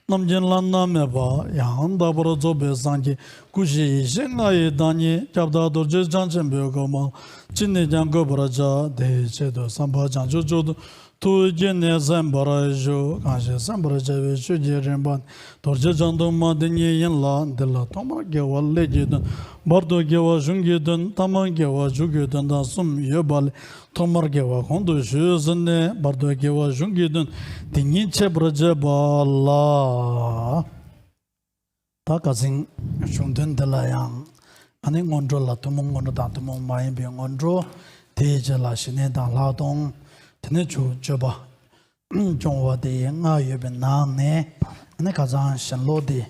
Namjin Lana Meba, Yang Dabra Zobe Sanji, Kushi, Shingai Dani, Jabda Dorje Jansen Biogoma, Chini Jango Braja, De Chedo, Samba Janjo, Tu Jene Zambarajo, Kashi Sambaraja, Shuji Remban, Dorje Jando Madini Yanla, De La Toma Gewa Legend, Bardo Gewa Jungidun, Tama Gewa Jugudun, Sum Yobal, Tomar Gewa, Hondo Shuzane, Bardo Gewa Jungidun, Tingiche Braja Bala Takazing Shundun de la Yang, Aning Ondro La Tumon Datumon Mayan being Ondro, Teja La Shine Dan Ladong. Tenechu Joba Jongwa de Nga Yubin Nang, Nekazan Shanlodi,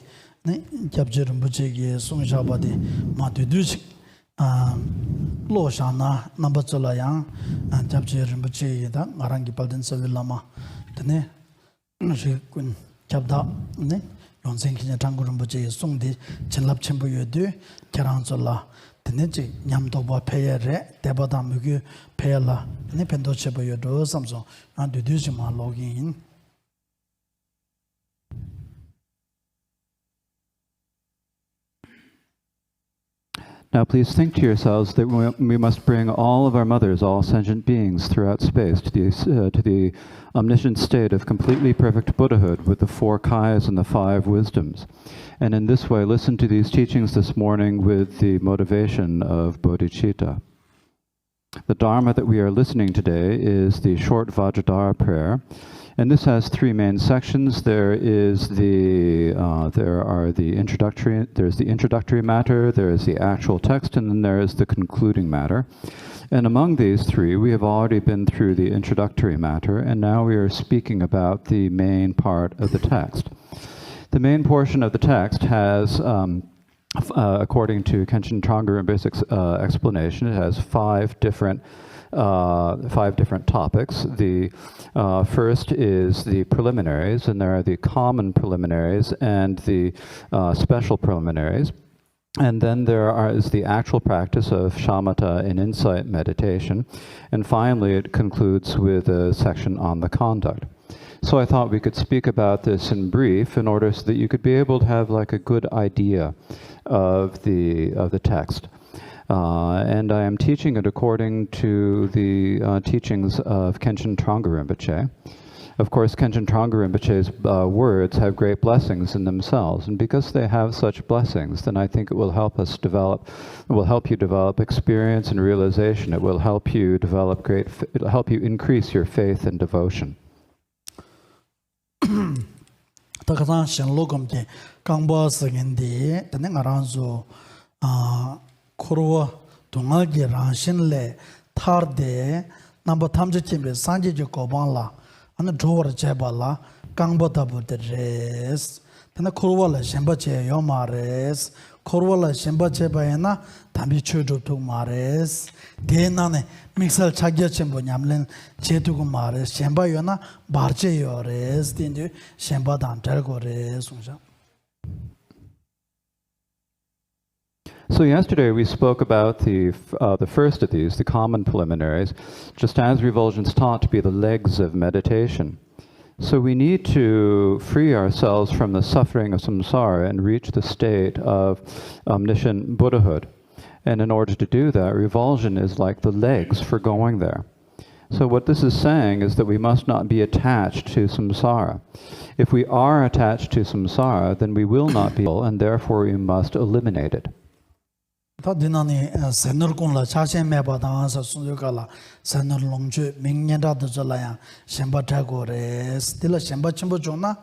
Jabjir Buchigi, Sung Shabadi, Matuduch, Lo Shana, Nambazula Yang, and Jabjir Buchi, Arangi Palden Savilama, Tene, Shikun Jabda, Yonsing Tangurum Buchi, Sung di Chenlap Chembu Yudu, Karanzola. Teneji Nyamdoba Payere, Debadamugu Payala, Nependo Chebayodo, Samson, and Dudujima login. Now please think to yourselves that we must bring all of our mothers, all sentient beings throughout space to the omniscient state of completely perfect Buddhahood with the 4 Kayas and the 5 wisdoms. And in this way, listen to these teachings this morning with the motivation of bodhicitta. The Dharma that we are listening today is the short Vajradhara prayer. And this has 3 main sections. There's the introductory matter, there is the actual text, and then there is the concluding matter. And among these 3, we have already been through the introductory matter, and now we are speaking about the main part of the text. The main portion of the text has, according to Kenshin Trungpa Rinpoche's explanation, it has 5 different topics. The first is the preliminaries, and there are the common preliminaries and the special preliminaries. And then there is the actual practice of shamatha and insight meditation. And finally, it concludes with a section on the conduct. So I thought we could speak about this in brief in order so that you could be able to have like a good idea of the text. And I am teaching it according to the teachings of Kenshin Trungpa Rinpoche. Of course, Kenshin Trungpa Rinpoche's words have great blessings in themselves, and because they have such blessings, then I think it will help us develop, it will help you develop experience and realization. It will help you develop it will help you increase your faith and devotion. Takatan Shenlogum de Kangba Sagindi, the Nengaranzo Kurwa Tungagi Ranshinle Tarde Number Tamji Chimbe Sanji Kobanla and the Drovor Jebala Kangba Tabu de Res, then the Kurwala Shembache Yomares, Kurwala Shembache Bayana, Tambi Chudu to Mares, Denane, Mixel Chagya Chembo Yamlin, Chetugu Mares, Shembayona, Barche Yores, Dindu, Shemba Dan Telgores. So yesterday we spoke about the first of these, the common preliminaries, just as revulsion's taught to be the legs of meditation. So we need to free ourselves from the suffering of samsara and reach the state of omniscient Buddhahood. And in order to do that, revulsion is like the legs for going there. So what this is saying is that we must not be attached to samsara. If we are attached to samsara, then we will not be, and therefore we must eliminate it. 다 디나니 세너 공라 차신 매바다서 순조가라 세너 롱주 민년다도 절라야 셴바타고레 스틸라 셴바 쳔보 존나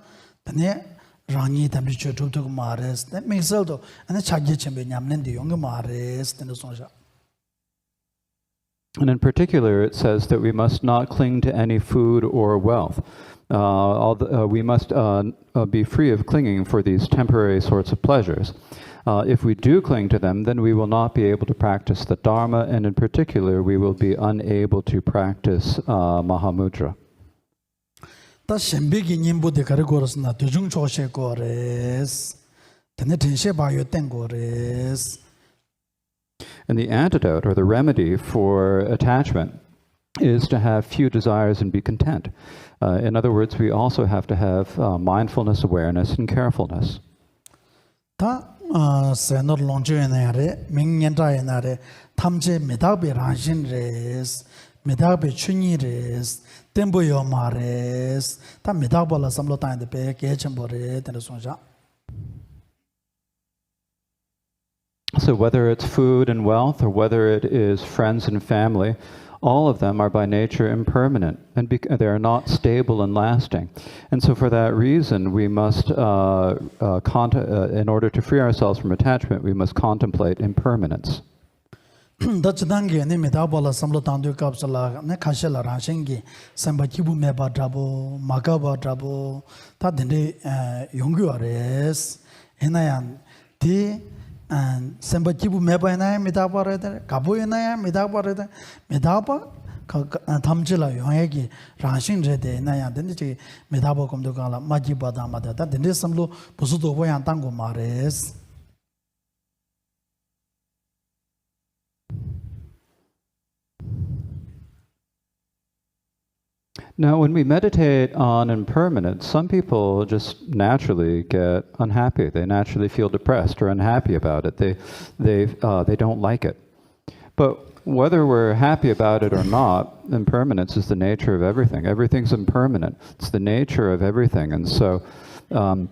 드네 라니 담비초 톱톱 마레스 네 미설도 아니 차게 쳔베 냠는데 용가 마레스 드네 손자. And in particular, it says that we must not cling to any food or wealth. We must be free of clinging for these temporary sorts of pleasures. If we do cling to them, then we will not be able to practice the Dharma, and in particular, we will be unable to practice Mahamudra. 다 셴비기 님부데 가르고르스나 두중초셰 고레스 드네 텐셰 바요 땡고레스. And the antidote, or the remedy for attachment, is to have few desires and be content. In other words, we also have to have mindfulness, awareness, and carefulness. 다 세너 롱주에나레 민년다에나레 탐제 메다베 라신레스 메다베 춘이레스 템보요 마레스 다 메다발라 삼로타인데 베 게쳔보레 데르송자. So whether it's food and wealth, or whether it is friends and family, all of them are by nature impermanent, and they are not stable and lasting. And so for that reason, we must, in order to free ourselves from attachment, we must contemplate impermanence. 다치단게 네 메다발라 삼로탄도 갑살라 네 카실라 라싱기 삼바키부 메바드라보 마가바드라보 다 딘데 용규아레스 에나얀 디 and sembachibu mebaina medabarede gaboina medabarede medaba thamjila yoyegi ranshin rede na ya den ji medaba komdo kala majibada mada da den samlo busudo boyan tango mares. Now, when we meditate on impermanence, some people just naturally get unhappy. They naturally feel depressed or unhappy about it. They don't like it. But whether we're happy about it or not, impermanence is the nature of everything. Everything's impermanent. It's the nature of everything. And so, when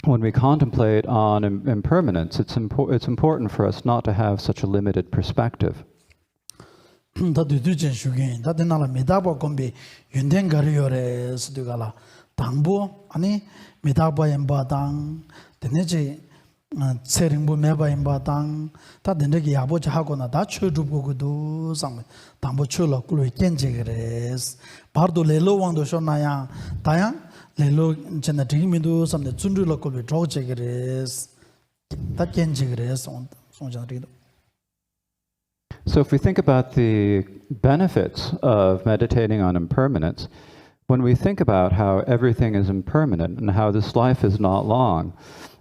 we contemplate on impermanence, it's important for us not to have such a limited perspective. 다 두두진 슈긴 다 되나라 메다바 곰비 윤된 가리요레 스두가라 당보 아니 메다바 엠바당 되네지 세링부 메바 엠바당 다 된데기 야보자 하고나 다 추주고고도 상 당보 추로 꿀이 깬제그레스 바르도 레로왕도 쇼나야 다양 레로 전에 드기미도 삼데 준주로 꿀이 조제그레스 다 깬제그레스 송자리도. So if we think about the benefits of meditating on impermanence, when we think about how everything is impermanent and how this life is not long,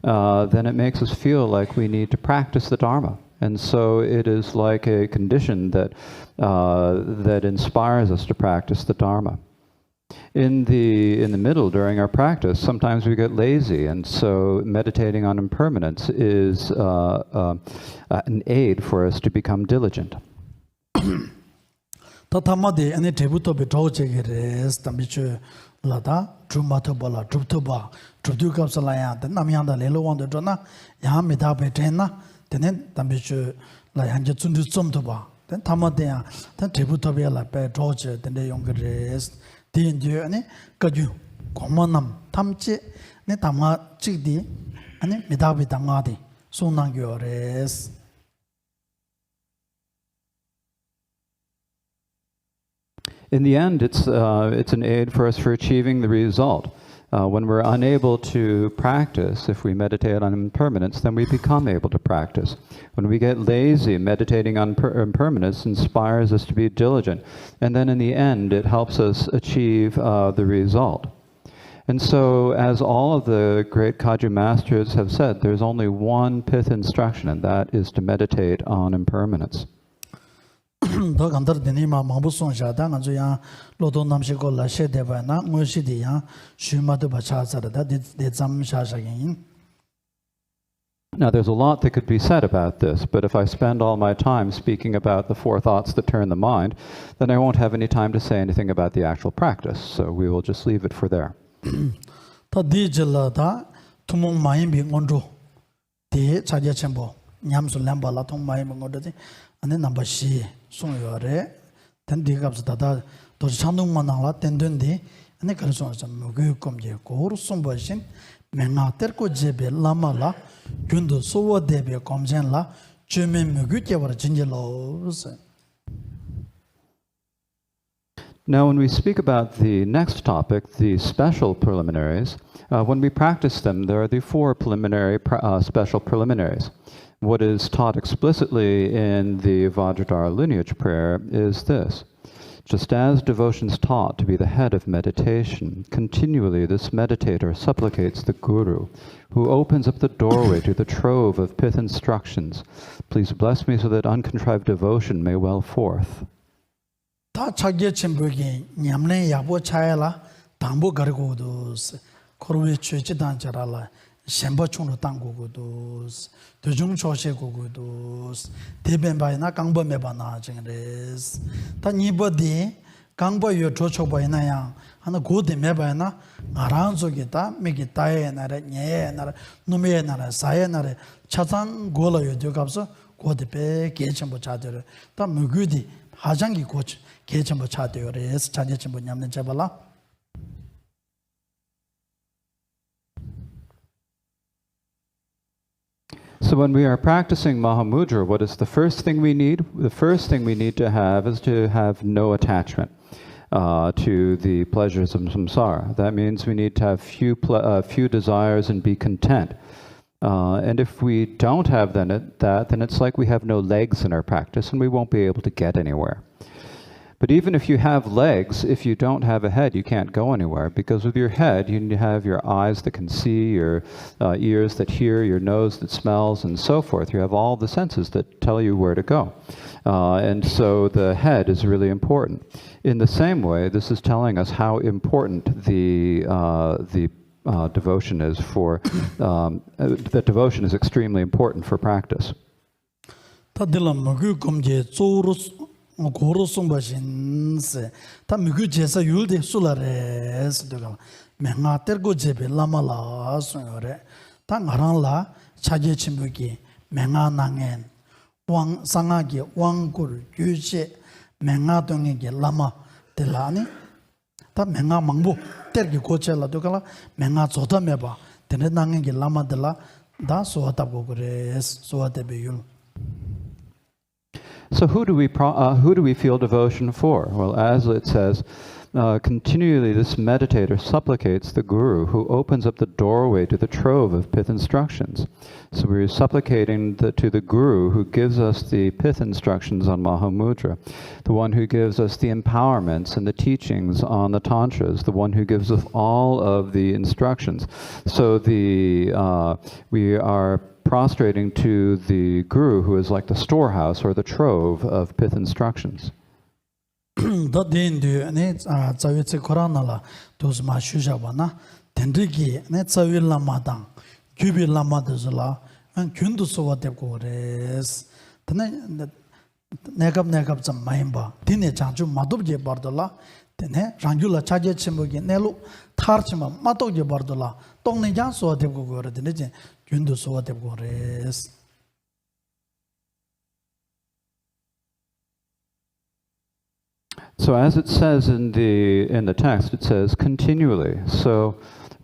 then it makes us feel like we need to practice the Dharma. And so it is like a condition that inspires us to practice the Dharma. In the middle, during our practice, sometimes we get lazy, and so meditating on impermanence is an aid for us to become diligent. tatamade ane tebuto beto chegeres tambichu lada trumato bala truptoba truptu kapsala ya den namyanda lelo wando dona ya meda betena tenen tambichu la hanje tsundu tsomtoba den tamade ya den tebuto be la be doje den de yongres din je ane kagyu gomanam tamche ne tama chigdi ane meda be tamade sonangyores. In the end, it's an aid for us for achieving the result. When we're unable to practice, if we meditate on impermanence, then we become able to practice. When we get lazy, meditating on impermanence inspires us to be diligent. And then in the end, it helps us achieve the result. And so, as all of the great Kagyu masters have said, there's only one pith instruction, and that is to meditate on impermanence. 더 간다르 데니마 마부송샤다 간조야 로도 남시고 라셰데바나 무시디야 슈마도 바차자르다 데잠샤샤긴. Now, there's a lot that could be said about this, but if I spend all my time speaking about the four thoughts that turn the mind, then I won't have any time to say anything about the actual practice, so we will just leave it for there. 더 디젤라다 투몽 마임비 온조 데 차제쳔보 냠수 램발라 통마이 먹어도지 아니 넘버 시 송요래 된디갑스 다다 도 창동만 나라 된된디 아니 그래서 좀 무교검제 고로 송버신 맹아 때고 제베 라마라 균도 소워데베 검젠라 주민 무교께버 진절로스. Now, when we speak about the next topic, the special preliminaries, when we practice them, there are the four special preliminaries. What is taught explicitly in the Vajradhara lineage prayer is this. Just as devotion is taught to be the head of meditation, continually this meditator supplicates the Guru, who opens up the doorway to the trove of pith instructions. Please bless me so that uncontrived devotion may well forth. 다 자기 침부기 냠내 야보 차야라 담보 가르고도 코르웨 최지단 자라라 셴버충로 당고고도 도중 조세고고도 대변바이나 강범해바나 정레스 다 니버디 강보여 조초바이나야 하나 고데 매바이나 아랑 속에다 미기 따에 나라 녜 나라 노메 나라 사에 나라 차장 고로요 저갑서 고데베 개첨부 자들 다 무규디 하장기 고치 개첨부 차되어레스 자제첨부 냠는 잡발라. So when we are practicing Mahamudra, what is the first thing we need? The first thing we need to have is to have no attachment to the pleasures of samsara. That means we need to have few desires and be content. And if we don't have then it's like we have no legs in our practice and we won't be able to get anywhere. But even if you have legs, if you don't have a head, you can't go anywhere, because with your head, you have your eyes that can see, your ears that hear, your nose that smells, and so forth. You have all the senses that tell you where to go. And so the head is really important. In the same way, this is telling us how important the devotion is for, that devotion is extremely important for practice. 고로 송바신세 다 미규 제사 율데 술라레스 되가 맹아 때고 제베 라마라 소요레 다 나랑라 차제 침부기 맹아 낭엔 왕 상하기 왕굴 규제 맹아 동에게 라마 데라니 다 맹아 망부 때기 고체라 되가 맹아 조다 메바 데네 낭에게 라마 데라 다 소하다고 그래 소하데베 율. So who do we feel devotion for? Well, as it says, continually this meditator supplicates the Guru, who opens up the doorway to the trove of pith instructions. So we're supplicating to the Guru, who gives us the pith instructions on Mahamudra, the one who gives us the empowerments and the teachings on the tantras, the one who gives us all of the instructions. So we are prostrating to the Guru, who is like the storehouse or the trove of pith instructions. 내갑 좀 마임바 디네 장주 마도브제 버돌라 데네 랑줄라 차제 침목이 내로 타르치마 마도게 버돌라 똥네 장소 되고 거르드네 제 균도 소와 되고 그레스. So as it says in the text, it says continually. So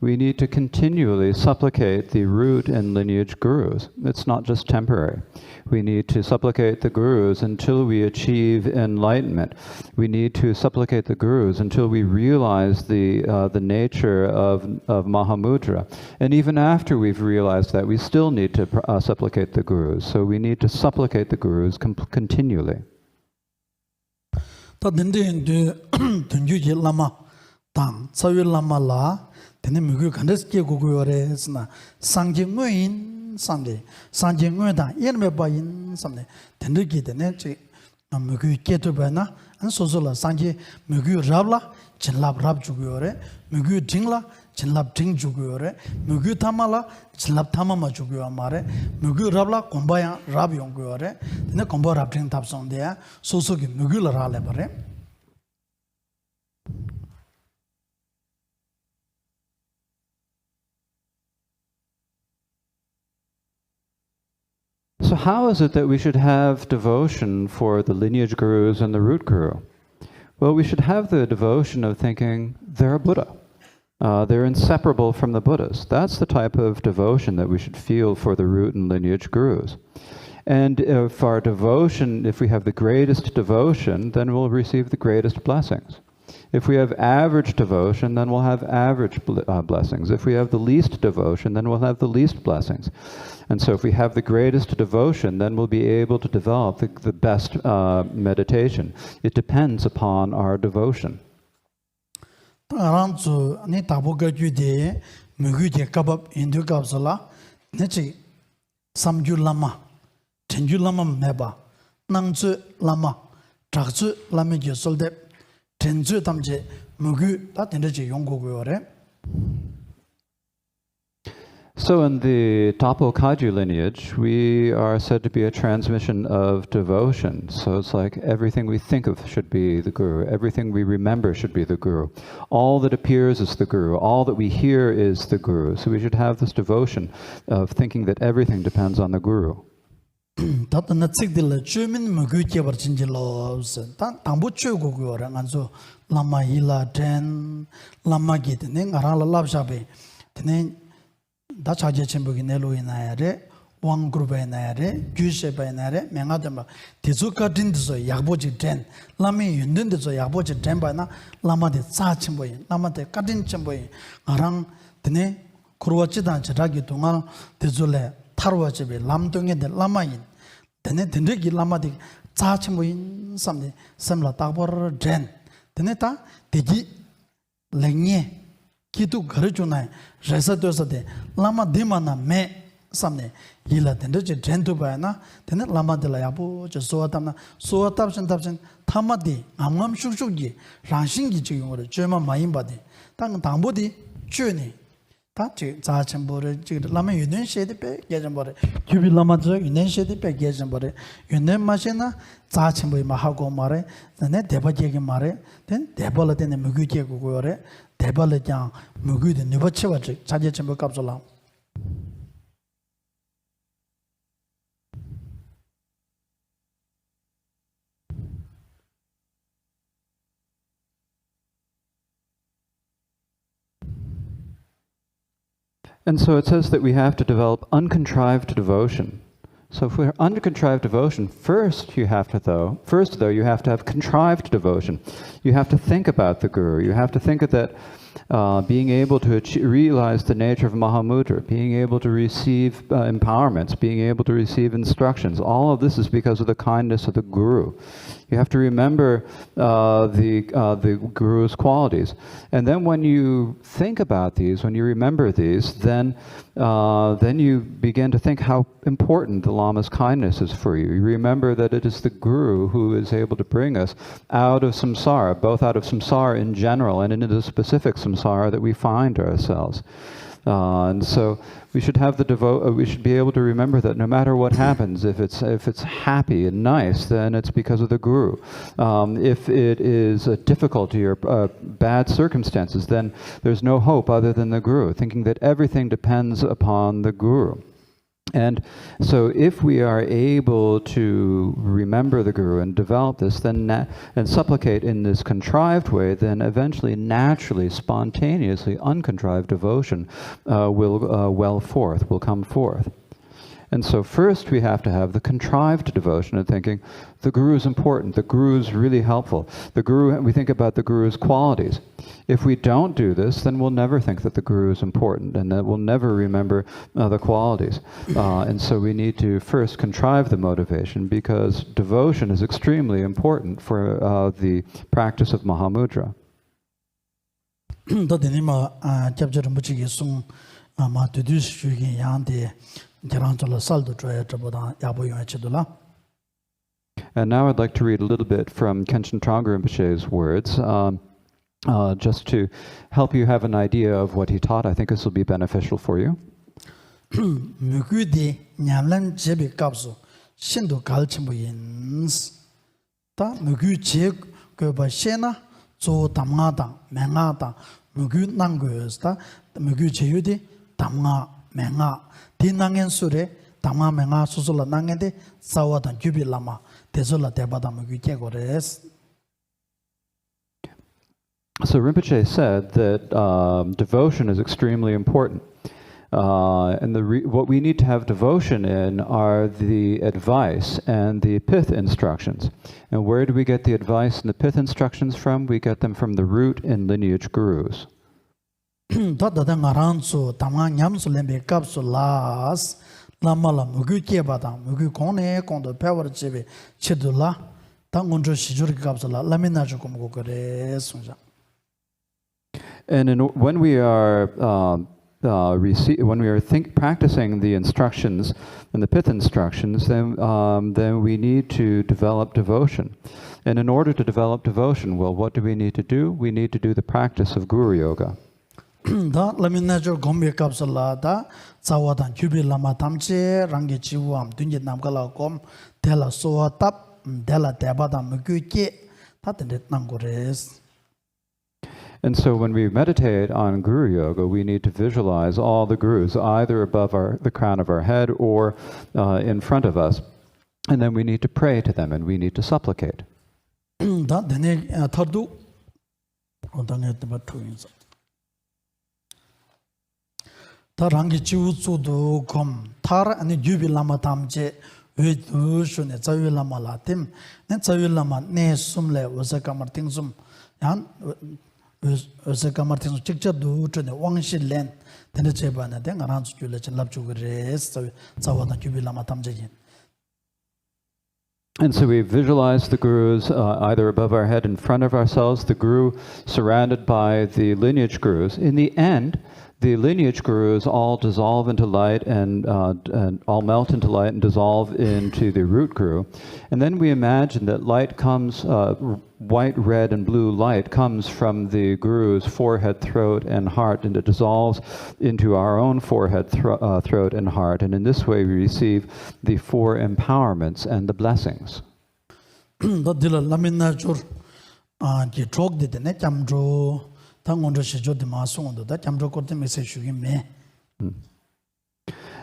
we need to continually supplicate the root and lineage gurus. It's not just temporary. We need to supplicate the gurus until we achieve enlightenment. We need to supplicate the gurus until we realize the nature of Mahamudra. And even after we've realized that, we still need to supplicate the gurus. So we need to supplicate the gurus continually. Tene mugu kandes ke guguyore sna sangje nguin samde sangje nguida yerme bayin samde tende ki tene che mugu ke to bana an sozola sangje mugu rabla chinlab rab juguyore mugu dingla chinlab ding juguyore mugu tamala chinlab tamama juguyo mare mugu rabla kombaya rab yonguyore tene komba rab ding tapsonde ya sosogi mugu la rale bare. So So how is it that we should have devotion for the lineage gurus and the root guru? Well, we should have the devotion of thinking they're a Buddha. They're inseparable from the Buddhas. That's the type of devotion that we should feel for the root and lineage gurus. And if our devotion, if we have the greatest devotion, then we'll receive the greatest blessings. If we have average devotion, then we'll have average blessings. If we have the least devotion, then we'll have the least blessings. And so if we have the greatest devotion, then we'll be able to develop the best meditation. It depends upon our devotion. So in the Tapo Kagyu lineage, we are said to be a transmission of devotion. So it's like everything we think of should be the guru. Everything we remember should be the guru. All that appears is the guru. All that we hear is the guru. So we should have this devotion of thinking that everything depends on the guru. Dachaje chimbugi nelu inayare, wang gruba inayare, gyushe inayare, mengadamba, tizuka dindizo yakboji den, lami yundindizo yakboji den na, lama de tsa chimboyi, lama de kadin chimboyi, ngarang dine kurwachidan chiragi tungal, tizule tarwachibe, lamdunge de lama yin, dine dindriki lama de tsa chimboyi samde, samla takbor den, dine ta, tiji lengye, kitu garachunai resa dosa de lama dimana me samne yila tende je jentu ba na tene lama de la yabu je soatamna soatapsin tapsin thamadi amam shukshukgi rangshingi ji yongore jema mayin ba de tang dambodi chuni ta je za chembore ji lama yunen shede pe gejembore jubi lama je yunen shede pe gejembore yunen mashena za chemboi mahago mare ne debaje ge mare ten debala tene mugyje go gore 대발레장 무기도 네버치와 자제 전부 값을라 And so it says that we have to develop uncontrived devotion. So if we're uncontrived devotion, first though, you have to have contrived devotion. You have to think about the guru. You have to think of that being able to realize the nature of Mahamudra, being able to receive empowerments, being able to receive instructions. All of this is because of the kindness of the guru. You have to remember the guru's qualities. And then when you think about these, when you remember these, then you begin to think how important the Lama's kindness is for you. You remember that it is the guru who is able to bring us out of samsara, both out of samsara in general and into the specific samsara that we find ourselves. And so we should have we should be able to remember that no matter what happens, if it's happy and nice, then it's because of the guru. If it is a difficulty or bad circumstances, then there's no hope other than the guru, thinking that everything depends upon the guru. And so if we are able to remember the guru and develop this, then and supplicate in this contrived way, then eventually, naturally, spontaneously, uncontrived devotion will come forth. And so first we have to have the contrived devotion of thinking the guru is important, the guru is really helpful. We think about the guru's qualities. If we don't do this, then we'll never think that the guru is important, and that we'll never remember the qualities. And so we need to first contrive the motivation, because devotion is extremely important for the practice of Mahamudra. And now I'd like to read a little bit from Kenshin Trangpa Rinpoche's words, just to help you have an idea of what he taught. I think this will be beneficial for you. Tama menga susula nangende sawatan jubi lama tesula tebada mugi gores. So Rinpoche said that devotion is extremely important. And what we need to have devotion in are the advice and the pith instructions. And where do we get the advice and the pith instructions from? We get them from the root and lineage gurus. Tata ngaransu tama nyamsu lembe kapsu las lamala mugu kebada mugu kone kondo power chebe chidula tangunjo shijuri kapsu la lamina jukum gores. And when we are practicing the instructions and the pith instructions, then we need to develop devotion. And in order to develop devotion, well, what do we need to do? We need to do the practice of Guru Yoga. Da lamina jo gombe kapsula da zawadan jubi lama tamche rangi chiwam dunje namkala kom tela soa tap tela tebada muguke tatende nangores. And so when we meditate on Guru Yoga, we need to visualize all the gurus, either above the crown of our head or in front of us. And then we need to pray to them and we need to supplicate. And so we visualize the gurus either above our head, in front of ourselves, the guru surrounded by the lineage gurus. In the end, the lineage gurus all dissolve into light and all melt into light and dissolve into the root guru. And then we imagine that light comes, white, red, and blue light comes from the guru's forehead, throat, and heart, and it dissolves into our own forehead, throat, and heart. And in this way we receive the 4 empowerments and the blessings.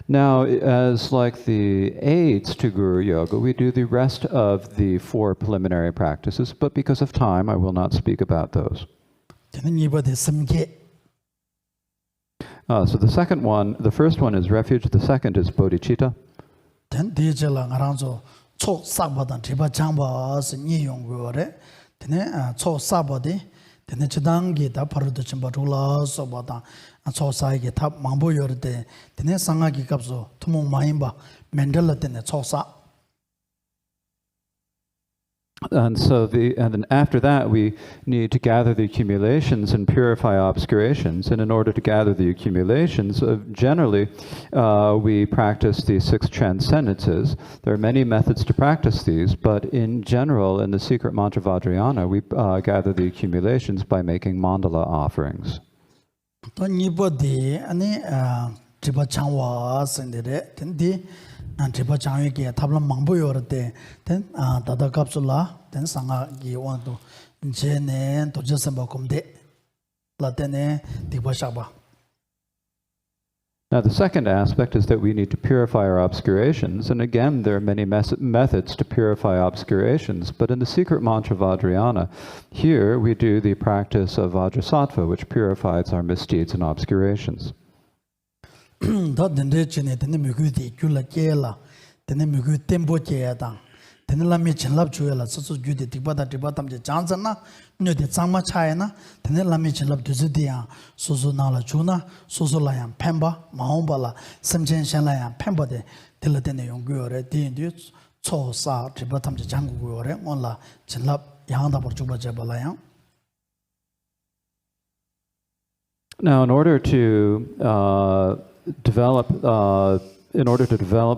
Now, as like the aids to Guru Yoga, we do the rest of the 4 preliminary practices, but because of time, I will not speak about those. So the first one is refuge, the second is bodhicitta. And then after that, we need to gather the accumulations and purify obscurations. And in order to gather the accumulations, generally we practice the 6 transcendences. There are many methods to practice these, but in general, in the secret mantra Vajrayana, we gather the accumulations by making mandala offerings. And tripa changi ke tabla mangbo yorate ten dada kapsula ten sanga gi wantu jene to jesamba komde latene tiba shaba. Now the second aspect is that we need to purify our obscurations, and again there are many methods to purify obscurations, but in the secret mantra Vajrayana, here we do the practice of Vajrasattva, which purifies our misdeeds and obscurations. Da dende chene tene mugu di gyula kela tene mugu tempo kya da tene lami chenlap chuela susu gyude tikbata tamje chansana nyo de changma chayana tene lami chenlap duzidiya susu nala chuna susu layang pemba mahomba la semchen shen layang pemba de tila tene yung gyore di indi cho sa tiba tamje changu gyore onla chenlap yangda par chukba jeba layang. Now, in order to develop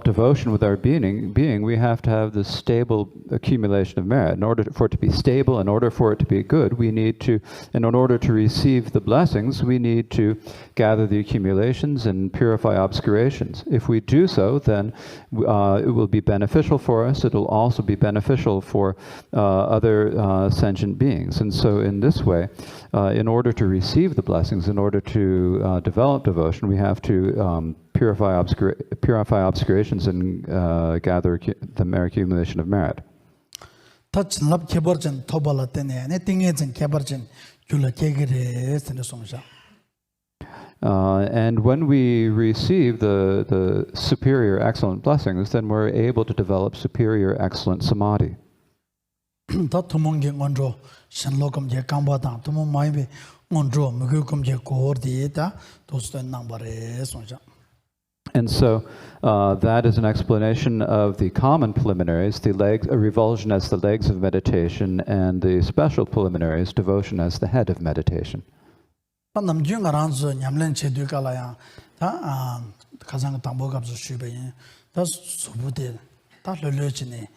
devotion with our being, we have to have this stable accumulation of merit. In order for it to be stable, in order for it to be good, we need to, and in order to receive the blessings, we need to gather the accumulations and purify obscurations. If we do so, then it will be beneficial for us. It will also be beneficial for other sentient beings. And so in this way, in order to receive the blessings, in order to develop devotion, we have to purify obscurations and gather the mere accumulation of merit. Touch love keborjen tobala tene anything is in keborjen jula kegere in the songja. And when we receive the superior excellent blessings, then we're able to develop superior excellent samadhi. That tumongi ngondro shanlokam je kambata tumong maibe ngondro mugukum je koordieta tosto nambare songja. And so that is an explanation of the common preliminaries, the legs, revulsion as the legs of meditation, and the special preliminaries, devotion as the head of meditation. Namjung aranzo nyamlen chedu kalaya ta kazang tambo gabzo shube ta subude ta lolochine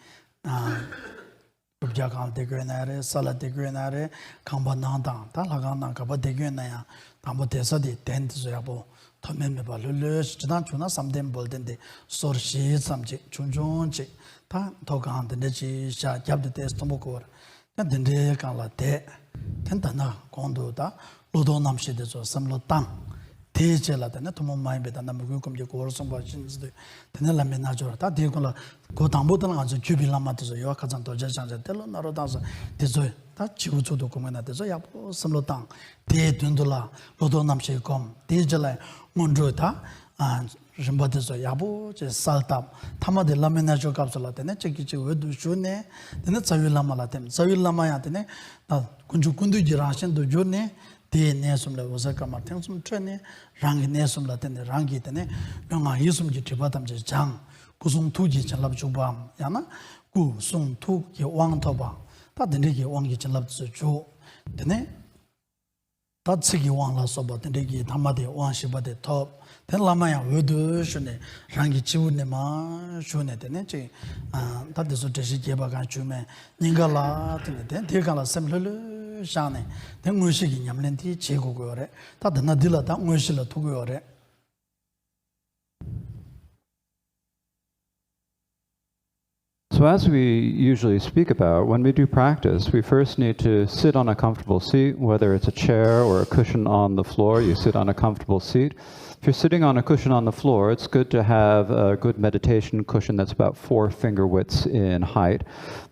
kubjakan de grenare sala de grenare kamba nanda ta lagana kaba de grenaya tambo tesa de tent zoyabo tomeme ba loloch jidan chuna samden boldende sorshi samje chunjunche ta togan de ji sha jabde tes tombo ko ta dende kala de tentana kondo da lodo namshi de zo samlo tang tejela da na tomo mai be da na mugu kom je ko so ba jin de tena la mena jo ta de ko la ko tambo da na zo jubi la ma de zo yo ka jan to ja jan de lo na ro da zo de zo ta chi u zo do ko mena de zo ya po samlo tang de dun do la lodo namshi kom tejela mon ro ta rinpa de zo ya po je saltab tama de la mena jo kap so la de ne che ki che we du shu ne de ne zawi la ma la de zawi la ma ya de ne ta kunju kundu ji ra shen do jo ne de nesum la wasa kamar tengsum trene rangi nesum la tene rangi tene yonga yisum ji tribatam je jang kusung tu ji chalab chubam yana ku sung tu ki wang toba ta dende ki wang ki chalab chu tene ta tsigi wang la soba dende ki tamade wang shiba de top ten lama ya wedu shune rangi chiwu ne ma shune tene che ta de so deshi jeba kan chume ninga la tene ten te kan la semlele shane ten ngoshi ki nyamlen ti che go go re ta dana dila ta ngoshi la tu go re. So as we usually speak about, when we do practice, we first need to sit on a comfortable seat, whether it's a chair or a cushion on the floor, you sit on a comfortable seat. If you're sitting on a cushion on the floor, it's good to have a good meditation cushion that's about 4 finger widths in height.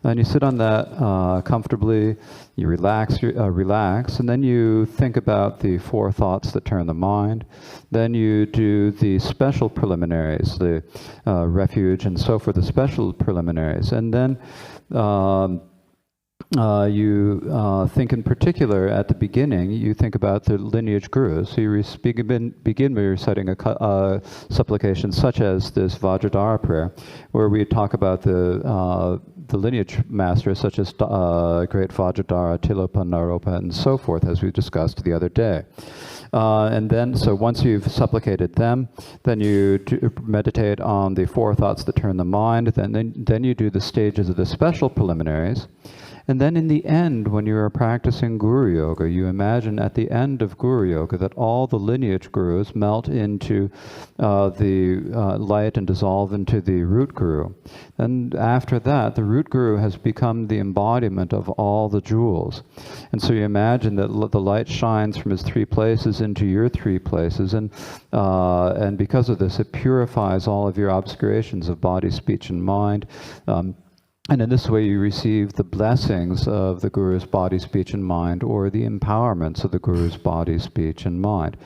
Then you sit on that comfortably, you relax, and then you think about the 4 thoughts that turn the mind. Then you do the special preliminaries, the refuge and so forth, the special preliminaries. And then you think in particular at the beginning, you think about the lineage gurus. So you begin by reciting a supplication such as this Vajradhara prayer, where we talk about the lineage masters such as great Vajradhara, Tilopa, Naropa, and so forth, as we discussed the other day. And then, so once you've supplicated them, then you meditate on the 4 thoughts that turn the mind, then you do the stages of the special preliminaries. And then in the end, when you are practicing Guru Yoga, you imagine at the end of Guru Yoga that all the lineage gurus melt into the light and dissolve into the root guru. And after that, the root guru has become the embodiment of all the jewels. And so you imagine that the light shines from his 3 places into your 3 places. And because of this, it purifies all of your obscurations of body, speech, and mind. And in this way, you receive the blessings of the Guru's body, speech, and mind, or the empowerments of the Guru's body, speech, and mind.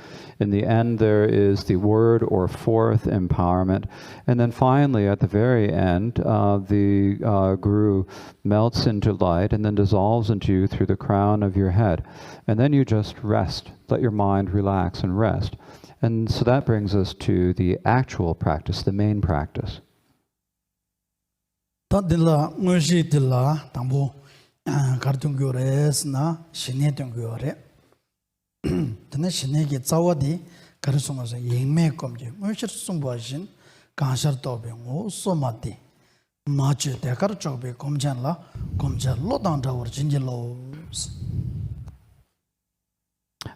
In the end, there is the word or 4th empowerment. And then finally, at the very end, the Guru melts into light and then dissolves into you through the crown of your head. And then you just rest. Let your mind relax and rest. And so that brings us to the actual practice, the main practice. Tadilla ngoshi dilla tambo kartungyo res na shine tungyo re tene shine ki zawadi karisuma sa yingme komje ngoshir sumbo shin kanshar tobe ngo somati machi tekar chokbe komjan la komja lo dangda war jinji lo.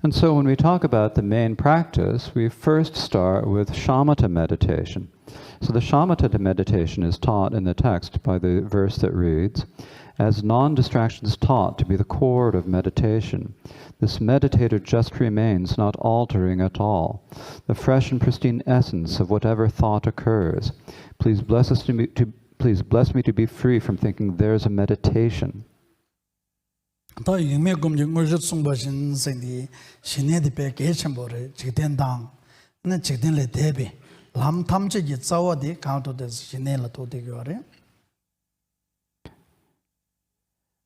And so when we talk about the main practice, we first start with shamatha meditation. So the shamatha meditation is taught in the text by the verse that reads, as non-distraction is taught to be the core of meditation, this meditator just remains, not altering at all, the fresh and pristine essence of whatever thought occurs. Please bless me to be free from thinking there's a meditation. 다 유명 검증 물질 송바신 생디 신내디 배계천보를 지된당 는 지된레 대비 람탐지기 자와디 카운터데 신내라 도되거래.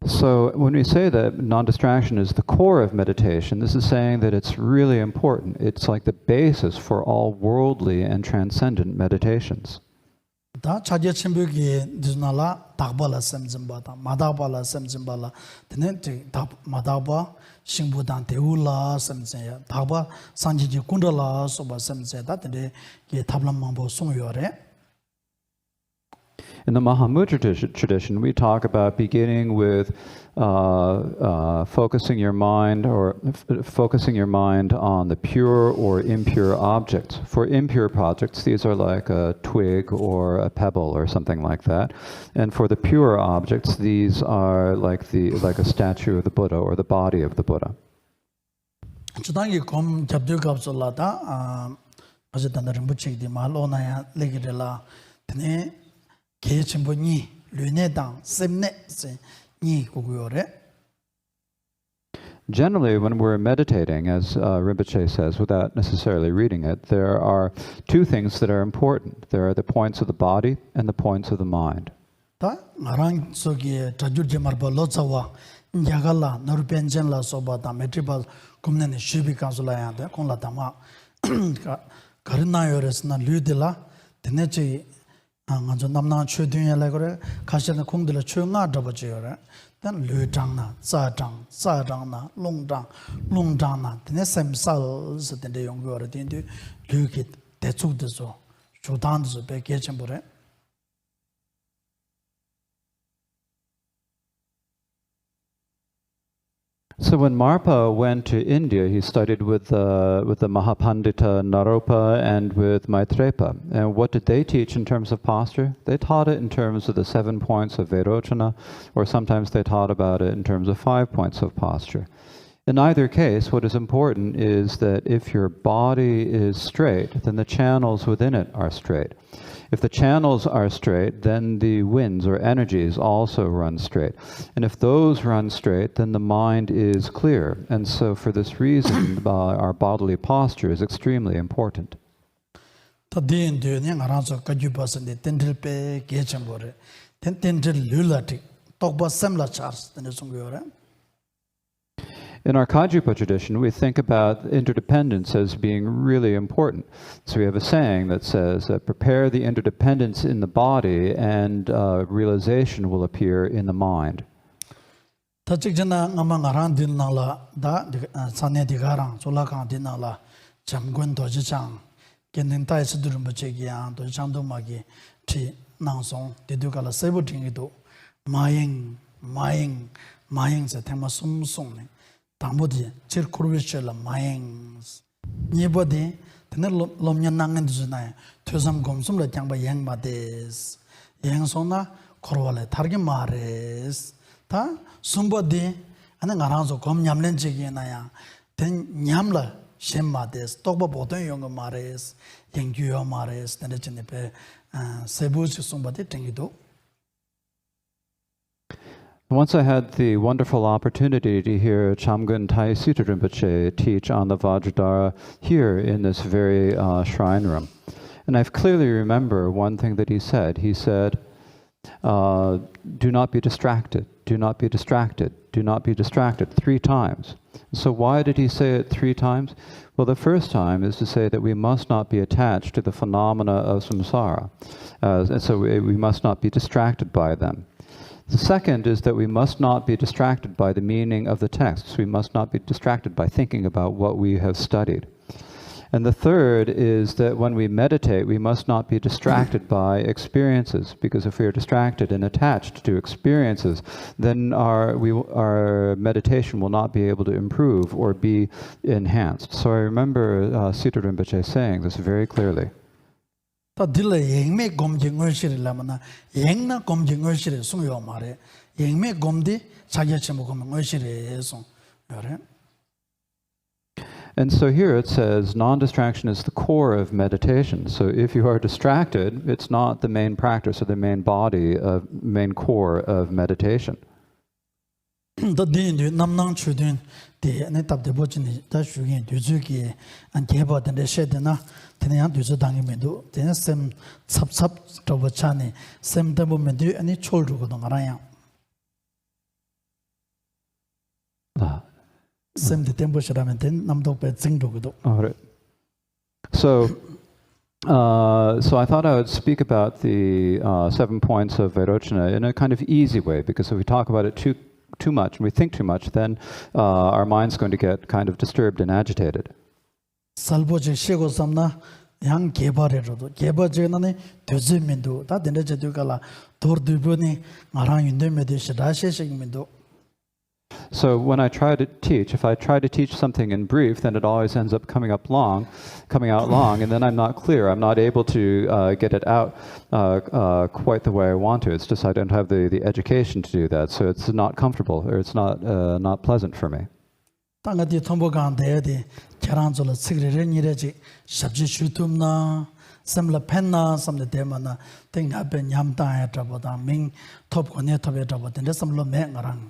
So when we say that non-distraction is the core of meditation, this is saying that it's really important. It's like the basis for all worldly and transcendent meditations. 다 차제 첨부기 디즈나라 다발라 샘즘바다 마다발라 샘즘발라 드네 다 마다바 싱부단 대울라 샘제야 다바 산지지 군들라 소바 샘제다 드네 게 탑람망보 송요래. In the Mahamudra tradition, we talk about beginning with focusing your mind on the pure or impure objects. For impure objects, these are like a twig or a pebble or something like that. And for the pure objects, these are like a statue of the Buddha or the body of the Buddha. 주당이 검 접두갑솔라다 어쨌든 rinpoche 디 말로나야 레기들라 드네 계침보니 르네당 셈네 니 고고요래. Generally, when we're meditating, as Rinpoche says, without necessarily reading it, there are two things that are important. There are the points of the body and the points of the mind. 다 나랑 속에 자주지 말고 로자와 야갈라 너르벤젠라 소바다 메트리발 곰네네 슈비칸솔라야데 콘라다마 가르나요레스나 류딜라 드네치 안저 남나 최등이라 그래 가시는 공들을 최응아 잡아줘요. 단 류장나 짜장나 롱장나 드네 샘살스 된데 용거를 된데 류기 대축도서 조단도 배계천 보래. So when Marpa went to India, he studied with the Mahapandita Naropa and with Maitrepa. And what did they teach in terms of posture? They taught it in terms of the 7 points of Vairochana, or sometimes they taught about it in terms of 5 points of posture. In either case, what is important is that if your body is straight, then the channels within it are straight. If the channels are straight, then the winds or energies also run straight. And if those run straight, then the mind is clear. And so for this reason, our bodily posture is extremely important. In our Kagyu tradition, we think about interdependence as being really important. So we have a saying that says that prepare the interdependence in the body and realization will appear in the mind. 담보디 제르코르베셜라 마잉스 니버디 테네 롬냐 nangen즈나에 퇴삼 검숨라 장바 양마데스 양소나 코로발레 타르게 마레스 다 숨버디 아나 나라서 검냠렌지기나야 된 냠라 셴마데스 똑바 보던 용거 마레스 양규요 마레스 데네진네베 세부스 숨버디 땡기도. Once I had the wonderful opportunity to hear Chamgun Tai Sutta Rinpoche teach on the Vajradhara here in this very shrine room. And I clearly remember one thing that he said. He said, do not be distracted, do not be distracted, do not be distracted 3 times. So why did he say it 3 times? Well, the first time is to say that we must not be attached to the phenomena of samsara. And so we must not be distracted by them. The second is that we must not be distracted by the meaning of the texts. We must not be distracted by thinking about what we have studied. And the third is that when we meditate, we must not be distracted by experiences, because if we are distracted and attached to experiences, then our meditation will not be able to improve or be enhanced. So I remember Sutta Rinpoche saying this very clearly. 다 딜레 앵매 검증을 실라면은 앵나 검증을 실에 송요 말에 앵매 검디 자기 체 먹으면 실에 송 그래. And so here it says non-distraction is the core of meditation. So if you are distracted, it's not the main practice or the main main core of meditation. 더 뒤에 남낭 추든 대내 답대 보진이 다 주긴 뒤주기 안 개버던데 셔드나 그냥 뒤주 당이면도 대는 셈 삽삽 저버차니 셈다 보면 뒤 아니 촐르거든 알아요. 셈데 템보시라면 된 남도 배 증도거든. So I thought I would speak about the 7 points of Vairochana in a kind of easy way, because if we talk about it too much and we think too much, then our mind's going to get kind of disturbed and agitated. 살보지 시고 삼나 양 개발해로도 개발제나네 되지면도 다 된데제도가라 도르드보니 마랑 인데메데시 다시식면도. So when I try to teach, if I try to teach something in brief, then it always ends up coming out long, and then I'm not clear. I'm not able to get it out quite the way I want to. It's just I don't have the education to do that, so it's not comfortable, or it's not pleasant for me. 땅가디 통보간데디 계란절을 쓰기르니래지 삽지 슈툼나 semla penna samde demana tingna ben yamta traboda ming top kone tobe traboda de samlo me ngarang.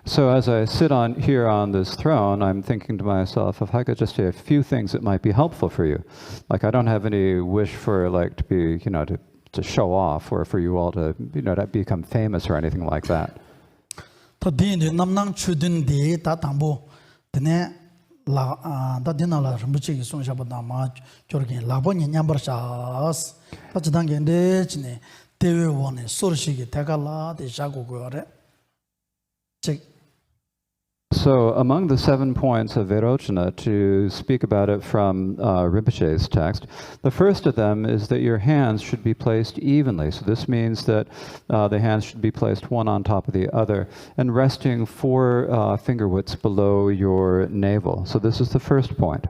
So as I sit here on this throne, I'm thinking to myself, if I could just say a few things that might be helpful for you. Like, I don't have any wish for to be, to show off, or for you all to, to become famous or anything like that. To din namnang chudin de ta tambo dene la da dinala Rinpoche gi song shabada ma jorgen labo nyambar shas ta chidang gende chine tewe wone sorshi gi tegala de jago gore. So among the 7 points of Vairochana, to speak about it from Rinpoche's text, the first of them is that your hands should be placed evenly. So this means that the hands should be placed one on top of the other and resting 4 finger widths below your navel. So this is the first point.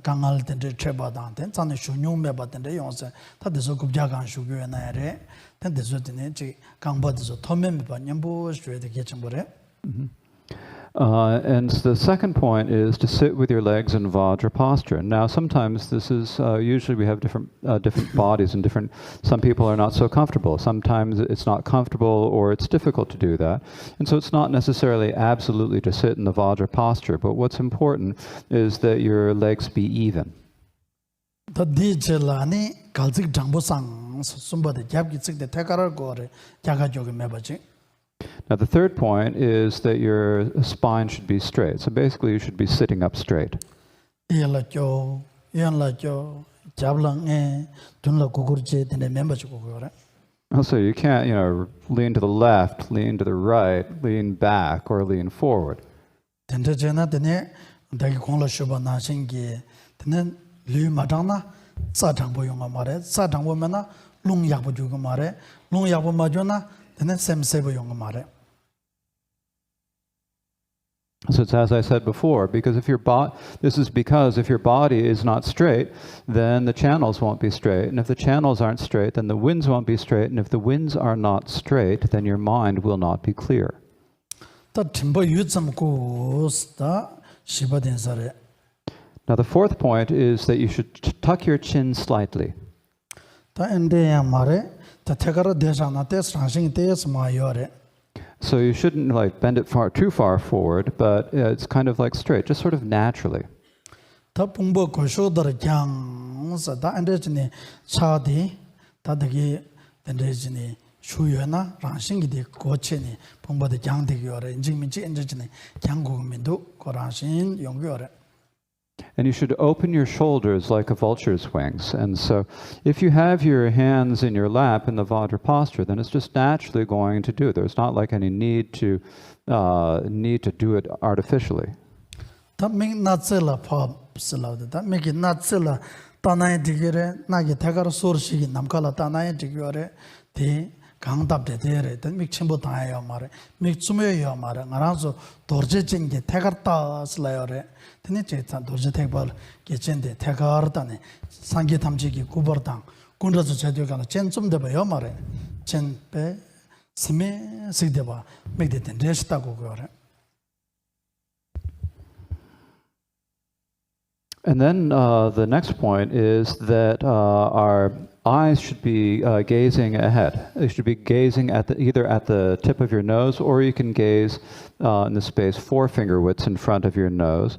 강알 텐데 trebadan ten zane shunyung me batende yongse ta deso gubja gang shugyo na re ten deso tene chi gangba deso thome me ba nyambo shwe de kechambore. And the second point is to sit with your legs in Vajra posture. Now, sometimes this is usually we have different bodies and some people are not so comfortable. Sometimes it's not comfortable or it's difficult to do that, and so it's not necessarily absolutely to sit in the Vajra posture. But what's important is that your legs be even. The dijelani kalzik jambo sang sumba de jab gi tsik de tekarar gore jaga joge mebaji. Now, the third point is that your spine should be straight. So basically, you should be sitting up straight. So you can't, lean to the left, lean to the right, lean back, or lean forward. So it's as I said before, because if your body is not straight, then the channels won't be straight, and if the channels aren't straight, then the winds won't be straight, and if the winds are not straight, then your mind will not be clear. Now the fourth point is that you should tuck your chin slightly. So you shouldn't bend it too far forward, but it's kind of straight, just sort of naturally. And you should open your shoulders like a vulture's wings. And so if you have your hands in your lap in the Vajra posture, then it's just naturally going to do it. There's not any need to do it artificially. 강답 되대래 된 믹침보 다요 말에 믹츠메요 말에 나라서 도르제진게 태가르다 슬라요래 되네 제자 도르제 태벌 게젠데 태가르다네 상기 탐지기 구버당 군저서 제대가 젠좀 되봐요 말에 젠배 스메 시대바 맥데된 레스타고 그래. And then the next point is that our eyes should be gazing ahead. They should be gazing at either at the tip of your nose, or you can gaze in the space 4 finger widths in front of your nose.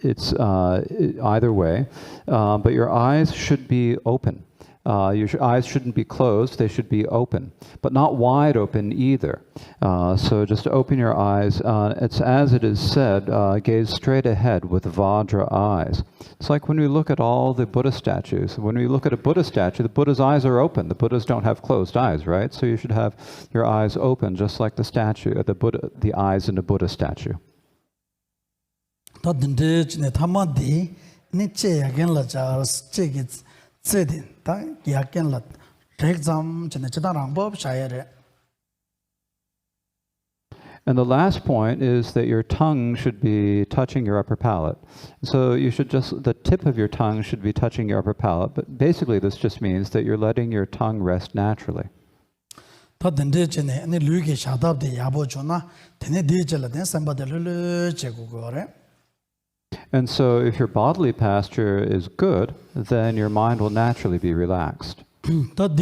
It's either way, but your eyes should be open. Your eyes shouldn't be closed, they should be open, but not wide open either. So just open your eyes. It's as it is said, gaze straight ahead with Vajra eyes. It's like when we look at all the Buddha statues. When we look at a Buddha statue, the Buddha's eyes are open. The Buddhas don't have closed eyes, right? So you should have your eyes open, just like the statue, the eyes in a Buddha statue. And the last point is that your tongue should be touching your upper palate. So you should the tip of your tongue should be touching your upper palate, but basically this just means that you're letting your tongue rest naturally. And so if your bodily posture is good, then your mind will naturally be relaxed. And so if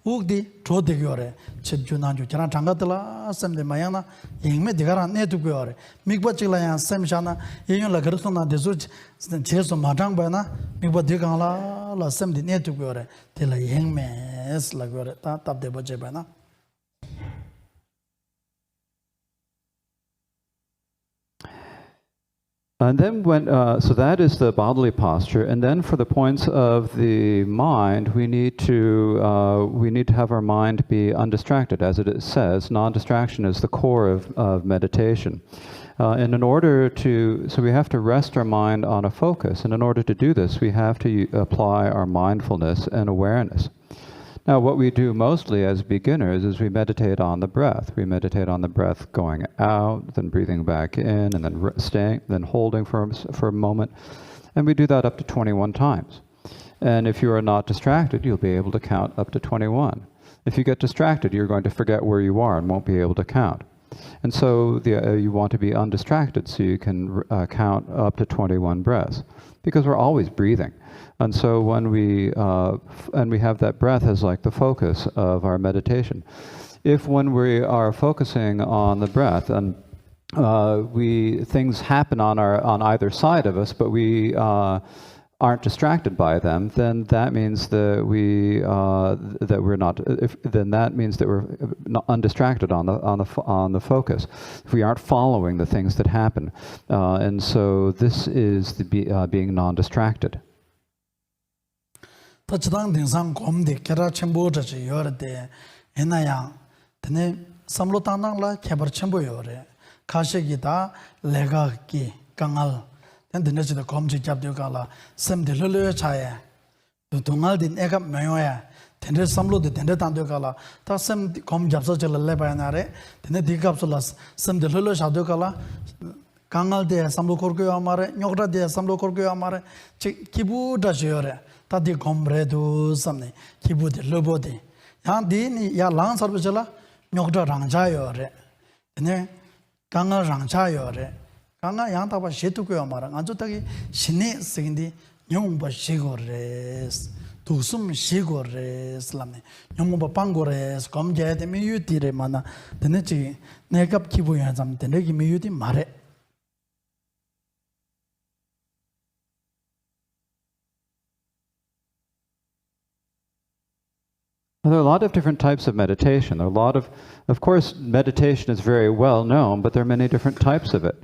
Ugdi trode gyore chepjunanju chana tangatla semde mayana yengme digara ne tu gyore mikba chila ya semshana yeyon la garusona desu cheso matang bana mikba digala la semde ne tu gyore tela yengme es la gyore ta tabde boje bana. And then so that is the bodily posture. And then for the points of the mind, we need to have our mind be undistracted. As it says, non-distraction is the core of meditation. And so we have to rest our mind on a focus. And in order to do this, we have to apply our mindfulness and awareness. Now, what we do mostly as beginners is we meditate on the breath. We meditate on the breath going out, then breathing back in, and then staying, then holding for a moment. And we do that up to 21 times. And if you are not distracted, you'll be able to count up to 21. If you get distracted, you're going to forget where you are and won't be able to count. And so you want to be undistracted so you can count up to 21 breaths, because we're always breathing. And so when we have that breath as like the focus of our meditation, when we are focusing on the breath and things happen on either side of us, but we aren't distracted by them, then that means that we're not undistracted on the focus. If we aren't following the things that happen, and so this is being non-distracted. Tachidang dingsang gomde kera chenpo chachi yore de enayang tene samlo tanang la kebar chenpo yore kashi ki ta lega ki kangal ten tene chida gomchi jabdiyo ka la semde lulu chaye dungal din egap mayo ya tene samlo de tene tandiyo ka la ta sem gom jabsa chila lebaya nare tene di kapsu la semde lulu chadiyo ka la kangal de samlo korkuyo amare nyokra de samlo korkuyo amare kibu dachi yore tadi gomredu samne kibudi lobodi yang di ni ya lang sarbujala nyokda rangcha yore ne kanga rangcha yore kanga yang taba shetu ko amara anjo tagi shine sigindi nyongba shigores tusum shigores lamne nyongba pangores komje de mi yutire mana tene chi nekap kibu ya jam tene ki mi yuti mare. Well, there are a lot of different types of meditation. There are a lot of course, meditation is very well known, but there are many different types of it.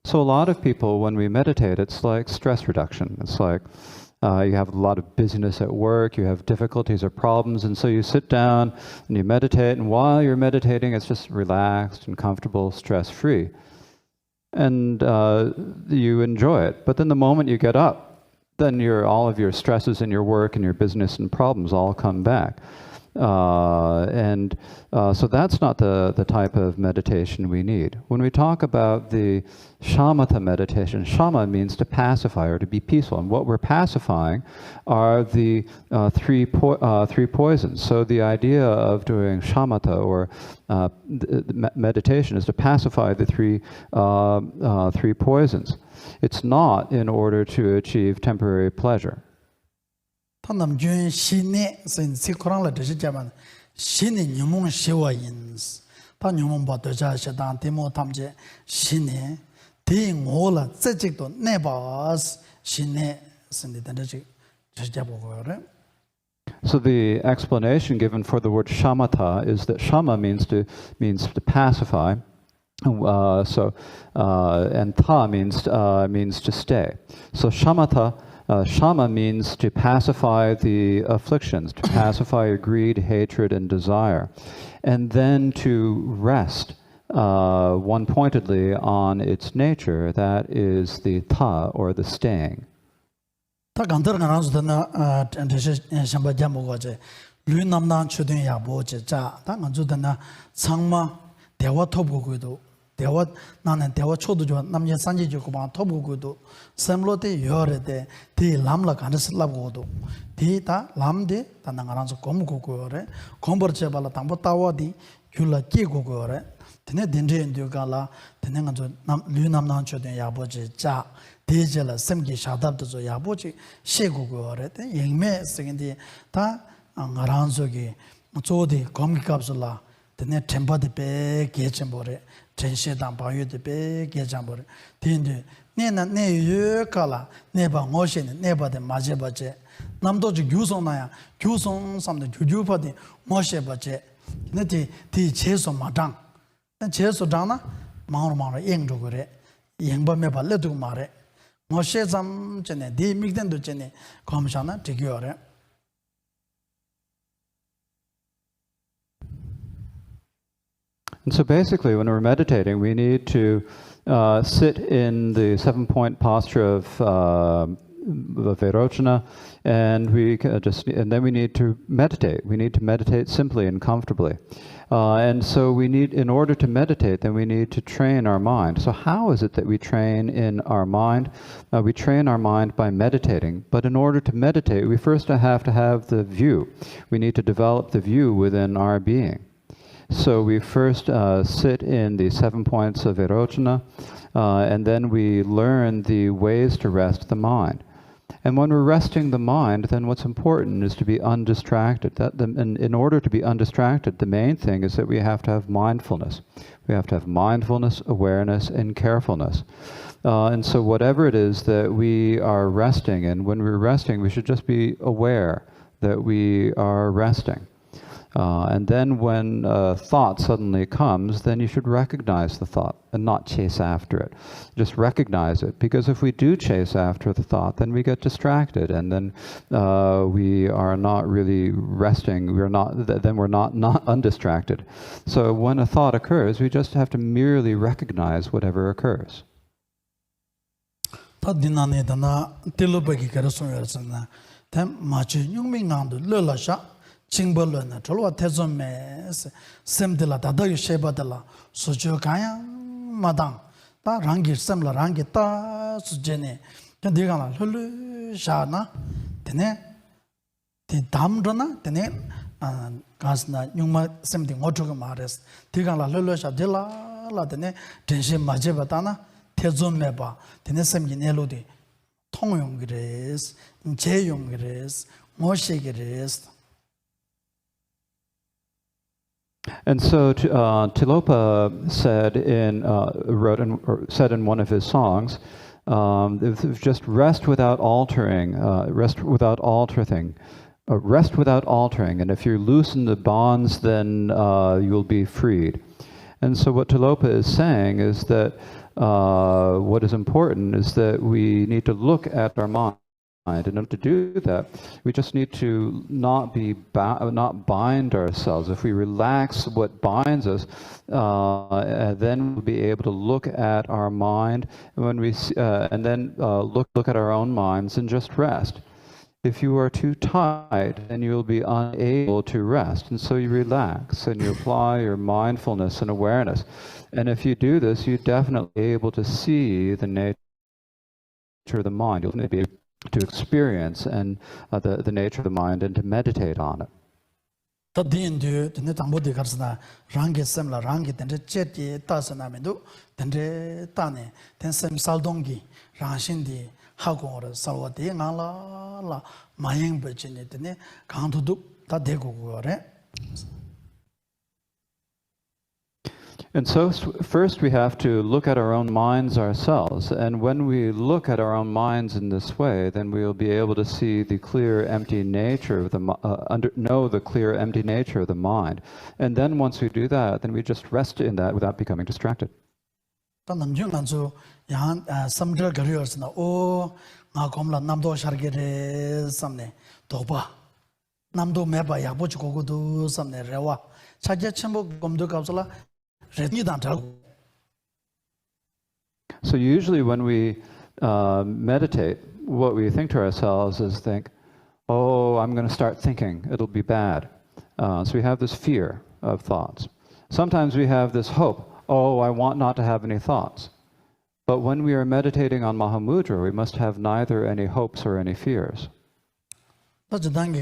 So a lot of people, when we meditate, it's like stress reduction. It's like you have a lot of busyness at work, you have difficulties or problems, and so you sit down and you meditate, and while you're meditating, it's just relaxed and comfortable, stress-free. And you enjoy it. But then the moment you get up, then all of your stresses in your work and your business and problems all come back. So that's not the type of meditation we need. When we talk about the shamatha meditation, shama means to pacify or to be peaceful, and what we're pacifying are the three poisons. So the idea of doing shamatha or meditation is to pacify the three poisons. It's not in order to achieve temporary pleasure. Tanamjun Shine sin Sikurang la Jaman, Shine Numung Shiwa Yins, Tanumum Batoja Shadan Timo Tamje, Shine, Ting Ola, Zejito, Nebas, Shine, Cindy Jabore. So the explanation given for the word shamatha is that shama means to pacify, and tha means to stay. So shamatha. Shama means to pacify the afflictions, to pacify your greed, hatred, and desire, and then to rest one-pointedly on its nature, that is the tha, or the staying. 대화 나는 대화 초도 저 남녀 산지 주고 봐 토부고도 샘로데 요래데 디 람라 간스랍고도 디다 람데 단나가란서 고무고고래 콤버체 발라 담보 따와디 귤라 끼고고래 드네 딘데인디가라 드네가 남 류남난 초된 야보지 자 디젤라 샘기 샤답도 저 야보지 셰고고래 데 영매 쓰긴디 다 가란서기 조디 검기갑슬라 드네 템바데 베 게쳔보래 전시당 바유의 배 개장벌 된데 내나 내유가라 내바 모신 내바데 맞아버제 남도지 규송나야 규송 삼데 주주파데 모셔버제 네디 디 제소 마당 제소 장나 마오마로 eng도 그래 eng범에 발레도 말해 모셔잠 전에 디 미된도 전에 검사나 되겨래. And so basically, when we're meditating, we need to sit in the 7-point posture of Vairochana, and then we need to meditate. We need to meditate simply and comfortably. And so in order to meditate, then we need to train our mind. So how is it that we train in our mind? We train our mind by meditating. But in order to meditate, we first have to have the view. We need to develop the view within our being. So we first sit in the 7 points of Vairochana, and then we learn the ways to rest the mind. And when we're resting the mind, then what's important is to be undistracted. And in order to be undistracted, the main thing is that we have to have mindfulness. We have to have mindfulness, awareness, and carefulness. And so whatever it is that we are resting in, when we're resting, we should just be aware that we are resting. And then when a thought suddenly comes, then you should recognize the thought and not chase after it. Just recognize it, because if we do chase after the thought, then we get distracted, and then we are not really resting. We're not undistracted. So when a thought occurs, we just have to merely recognize whatever occurs. 징벌로나 졸와 태좀메 샘들라 다다기 셰바들라 소조 가양 마당 다 랑기 샘라 랑기 따 수제네 근데가나 흘르샤나 되네 디 담드나 되네 가스나 뇽마 샘딩 어쩌고 말했어 디가나 흘르샤 딜라 되네 전신 맞제바다나 태좀메바 되네 샘기 내로디 통용그레스 제용그레스 모시그레스. And so Tilopa said said in one of his songs, just rest without altering, rest without altering, rest without altering. And if you loosen the bonds, then you'll be freed. And so what Tilopa is saying is that what is important is that we need to look at our mind. And in order to do that, we just need to not bind ourselves. If we relax what binds us, then we'll be able to look at our mind, and when we and then look at our own minds and just rest. If you are too tight, then you'll be unable to rest, and so you relax and you apply your mindfulness and awareness. And if you do this, you're definitely able to see the nature of the mind. You'll be able to experience and the nature of the mind and to meditate on it. And so first we have to look at our own minds ourselves, and when we look at our own minds in this way, then we will be able to see the clear empty nature of know the clear empty nature of the mind. And then once we do that, then we just rest in that without becoming distracted. So usually when we meditate, what we think to ourselves is oh, I'm going to start thinking, it'll be bad. So we have this fear of thoughts. Sometimes we have this hope, oh, I want not to have any thoughts. But when we are meditating on Mahamudra, we must have neither any hopes or any fears. So usually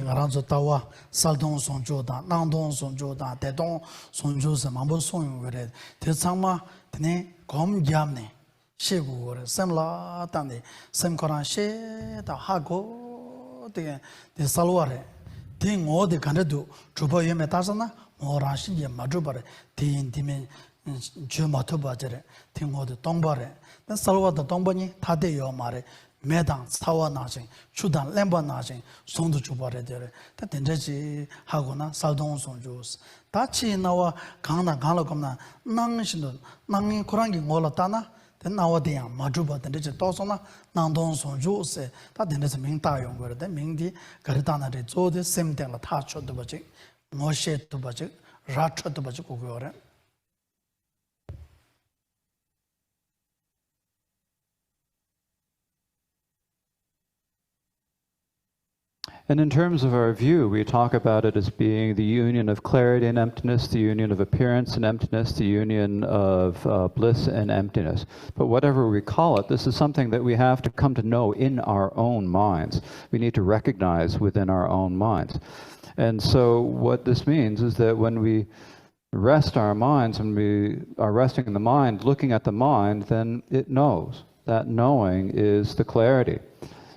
매당 사와 나신 추단 렘바 나신 송도 주바래들 다 된저지 하고나 살동 송주스 다치 나와 강나 강로금나 낭신도 낭이 코랑기 몰랐다나 된 나와대야 마주바 된저지 도소나 낭동 송주스 다 된저지 명다용 거데 명디 거르다나데 조데 셈땡라 타초도 버지 모셰도 버지 라초도 버지 고고래. And in terms of our view, we talk about it as being the union of clarity and emptiness, the union of appearance and emptiness, the union of bliss and emptiness. But whatever we call it, this is something that we have to come to know in our own minds. We need to recognize within our own minds. And so what this means is that when we rest our minds, when we are resting in the mind, looking at the mind, then it knows. That knowing is the clarity.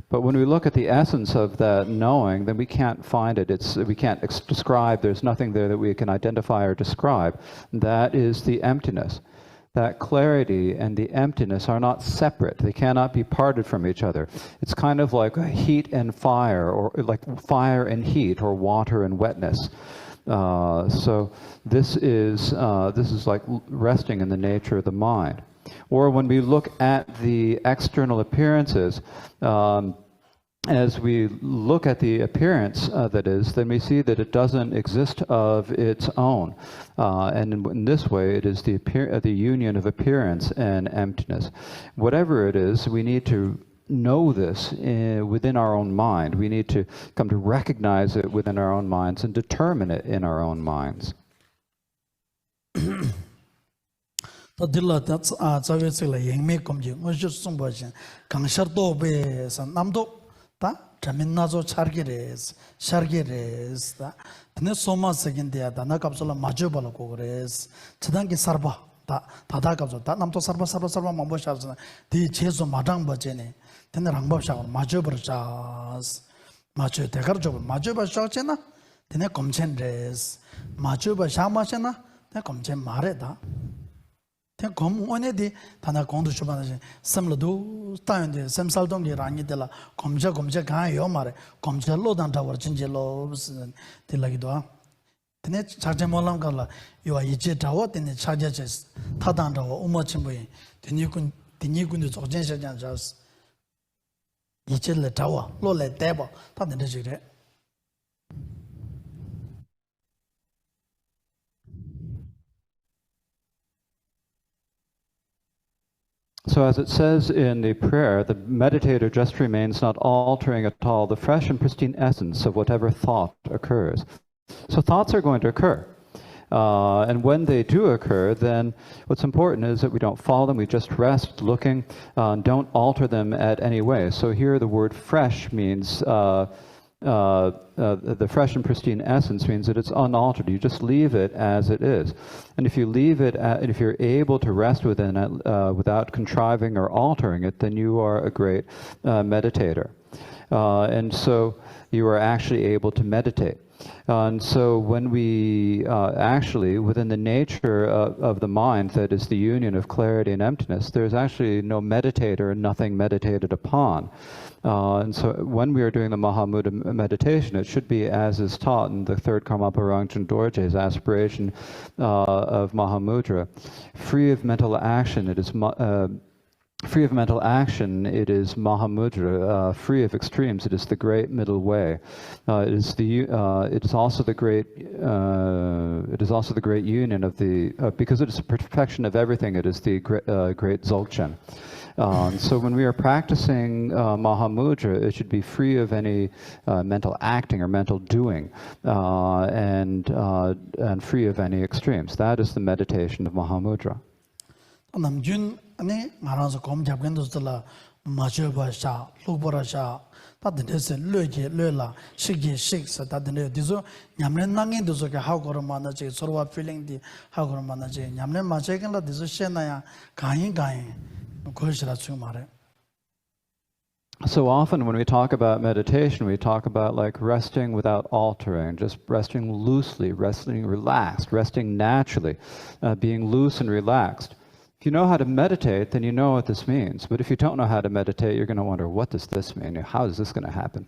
But when we look at the essence of that knowing, then we can't find it. We can't describe. There's nothing there that we can identify or describe. That is the emptiness. That clarity and the emptiness are not separate. They cannot be parted from each other. It's kind of like heat and fire, or like fire and heat, or water and wetness. So this is like resting in the nature of the mind. Or when we look at the external appearances, as we look at the appearance that is, then we see that it doesn't exist of its own. And in this way, it is the union of appearance and emptiness. Whatever it is, we need to know this within our own mind. We need to come to recognize it within our own minds and determine it in our own minds. 자민나조 샤르게레스 드네 소마스긴데야 다나 갑솔라 마주발고 그레스 저단기 살바 다다 갑솔 다 남도 살바 mambo샤스나 디 제조 마당 버제네 드네 랑법샤 마주버자스 마주 대가르조 마주버샤체나 드네 검첸레스 마주버샤마체나 네 검첸 마레다 Then come on it, Tana Kondu Shuban, some Ladu, time the Sam Saldon, Rani de la Comja Yomare, Comja Lodan Tower, Chingelos, Tilagidua. The net Charge Molam Gala, you are Yet Tower, then the charges, Tadanda or Umachimwe, the new Kundu of Jensen just Yichel Tower, Lola Table, Tadan. So as it says in the prayer, the meditator just remains not altering at all the fresh and pristine essence of whatever thought occurs. So thoughts are going to occur. And when they do occur, then what's important is that we don't follow them, we just rest looking, don't alter them at any way. So here the word fresh means, the fresh and pristine essence means that it's unaltered. You just leave it as it is. And if you leave it, if you're able to rest within it without contriving or altering it, then you are a great meditator. And so you are actually able to meditate. And so when we actually, within the nature of the mind, that is the union of clarity and emptiness, there's actually no meditator and nothing meditated upon. And so when we are doing the Mahamudra meditation, it should be as is taught in the third Karmapa Rangchen Dorje's aspiration of Mahamudra. Free of mental action, it is free of mental action, it is Mahamudra. Free of extremes, it is the great middle way. It is also the great union of the because it is the perfection of everything. It is the great Dzogchen. So when we are practicing Mahamudra, it should be free of any mental acting or mental doing, and free of any extremes. That is the meditation of Mahamudra. Namjun, ane Maranza com Jabendosla, Majoba Sha, Lubora Sha, that the descent, Luje, Lula, Shigi, Shakes, that the Dizo, Yamlen Nangi, Dozoka, Hagor Manaje, Sorwa feeling the Hagor Manaje, Yamlen Majakan, the Shenaya, Kain Gain, Koshra Sumare. So often when we talk about meditation, we talk about like resting without altering, just resting loosely, resting relaxed, resting naturally, being loose and relaxed. If you know how to meditate, then you know what this means. But if you don't know how to meditate, you're going to wonder, what does this mean? How is this going to happen?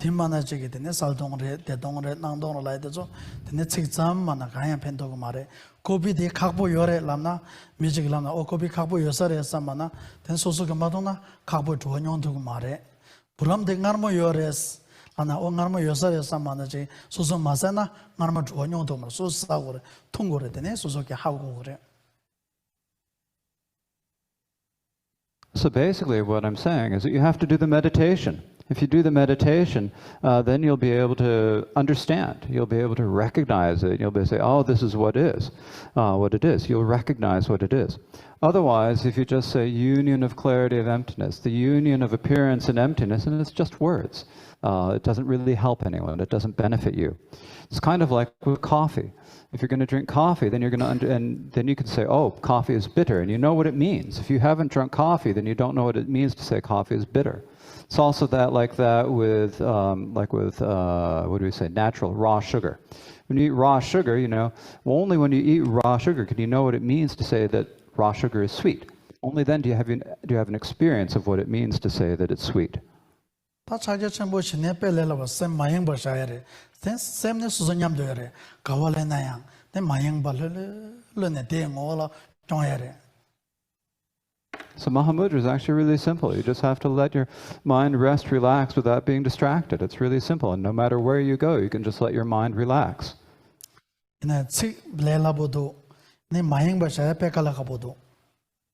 Timana Chigitine, Saldongre, the Dongre, Nandong Lidezo, the Netzam, Manakayan Pentogmare, Kobi de Kapo Yore Lana, Music Lana, or Kobi Kapo Yosare Samana, then Sosuka Madonna, Kapo to Onyon to Mare, Puram de Narmo Yores, Anna O Narmo Yosare Samanaji, Susan Mazana, Narma to Onyon to Mar, so Saur, Tungore, the Nesuzuki Hagore. So basically what I'm saying is that you have to do the meditation. If you do the meditation, then you'll be able to understand. You'll be able to recognize it. You'll be able to say, oh, this is what it is. You'll recognize what it is. Otherwise, if you just say union of clarity of emptiness, the union of appearance and emptiness, and it's just words. It doesn't really help anyone. It doesn't benefit you. It's kind of like with coffee. If you're going to drink coffee, then you're going to, and then you can say, oh, coffee is bitter, and you know what it means. If you haven't drunk coffee, then you don't know what it means to say coffee is bitter. It's also like that with what do we say, natural raw sugar. When you eat raw sugar, you know, only when you eat raw sugar can you know what it means to say that raw sugar is sweet. Only then do you have an experience of what it means to say that it's sweet. So Mahamudra is actually really simple. You just have to let your mind rest, relax without being distracted. It's really simple. And no matter where you go, you can just let your mind relax. So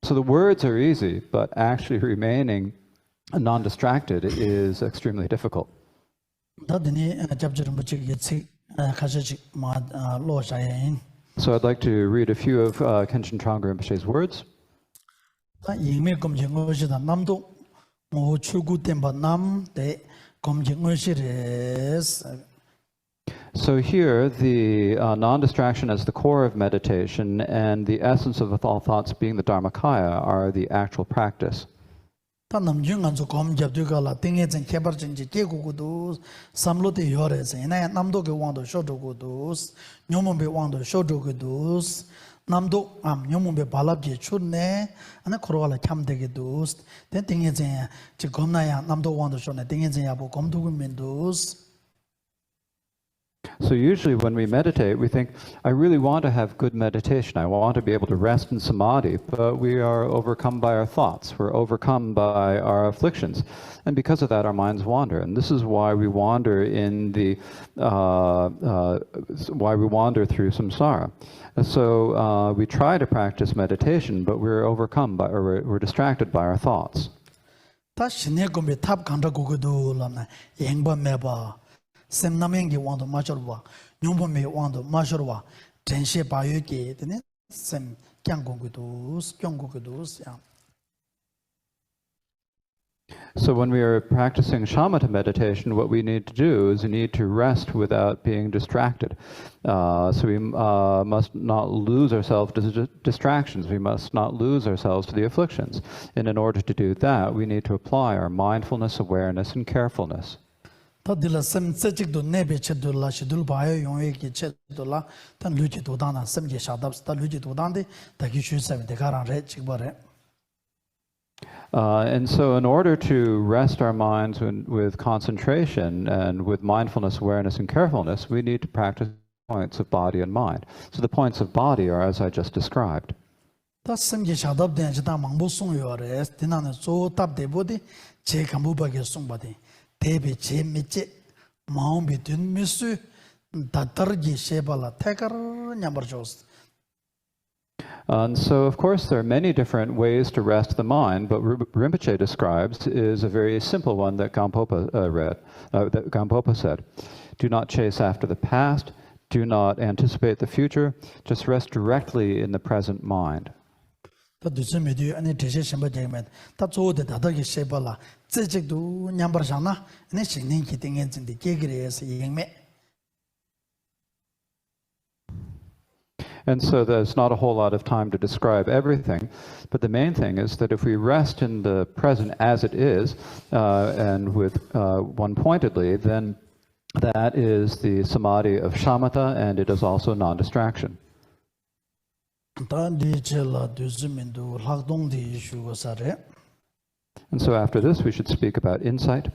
the words are easy, but actually remaining non-distracted is extremely difficult. So I'd like to read a few of Khenchen Trangpa Rinpoche's words. So here, the non-distraction as the core of meditation and the essence of all thoughts being the Dharmakaya are the actual practice. 다 남중간 저 검접되가라 땡에진 개발진지 계고고도 삼로대 요래서 나 남도게 왕도 쇼도고도 뇨몬베 왕도 쇼도고도 남도 뇨몬베 발랍제 출네 아나 코로갈라 참되게도 땡에진 지 검나야 남도 왕도 쇼네 땡에진 야보 검도고면도. So usually when we meditate, we think, I really want to have good meditation. I want to be able to rest in samadhi, but we are overcome by our thoughts. We're overcome by our afflictions. And because of that, our minds wander. And this is why we wander through samsara. So we try to practice meditation, but we're overcome by, or we're distracted by our thoughts. 다 신의 검에 탑 간다 고고도 라나 양바 매바 샘남행기 왕도 마셔와 뇽범이 왕도 마셔와 전시 바유게 되네 샘 경고고도 경고고도 야. So when we are practicing shamatha meditation, what we need to do is we need to rest without being distracted. So we must not lose ourselves to distractions. We must not lose ourselves to the afflictions. And in order to do that, we need to apply our mindfulness, awareness, and carefulness. 다딜라 샘 세직도 네베 쳇돌라 시둘 바요 용웨기 쳇돌라 단 루지 도다나 샘게 샤답스다 루지 도단데 다기 슈세베 데가란 레 직바레. And so in order to rest our minds with concentration and with mindfulness, awareness, and carefulness, we need to practice points of body and mind. So the points of body are as I just described. 다 샘게 샤답데 지다 망보 송요레 디나네 조 답데보디 제 감부바게 송바디 대비 제 미제 마음이 든 미수 다터기 셰발라 태가르 냠버조스. And so, of course, there are many different ways to rest the mind, but Rinpoche describes is a very simple one that Gampopa said. Do not chase after the past, do not anticipate the future, just rest directly in the present mind. 다 두스메디 아니 대세 셴바데면 다 조데 다다기 셰발라 제직도 냠버잖아 아니 신nin기 땡엔진데 계기레스 이행메. And so there's not a whole lot of time to describe everything, but the main thing is that if we rest in the present as it is, and with one-pointedly, then that is the samadhi of shamatha, and it is also non-distraction. And so after this, we should speak about insight.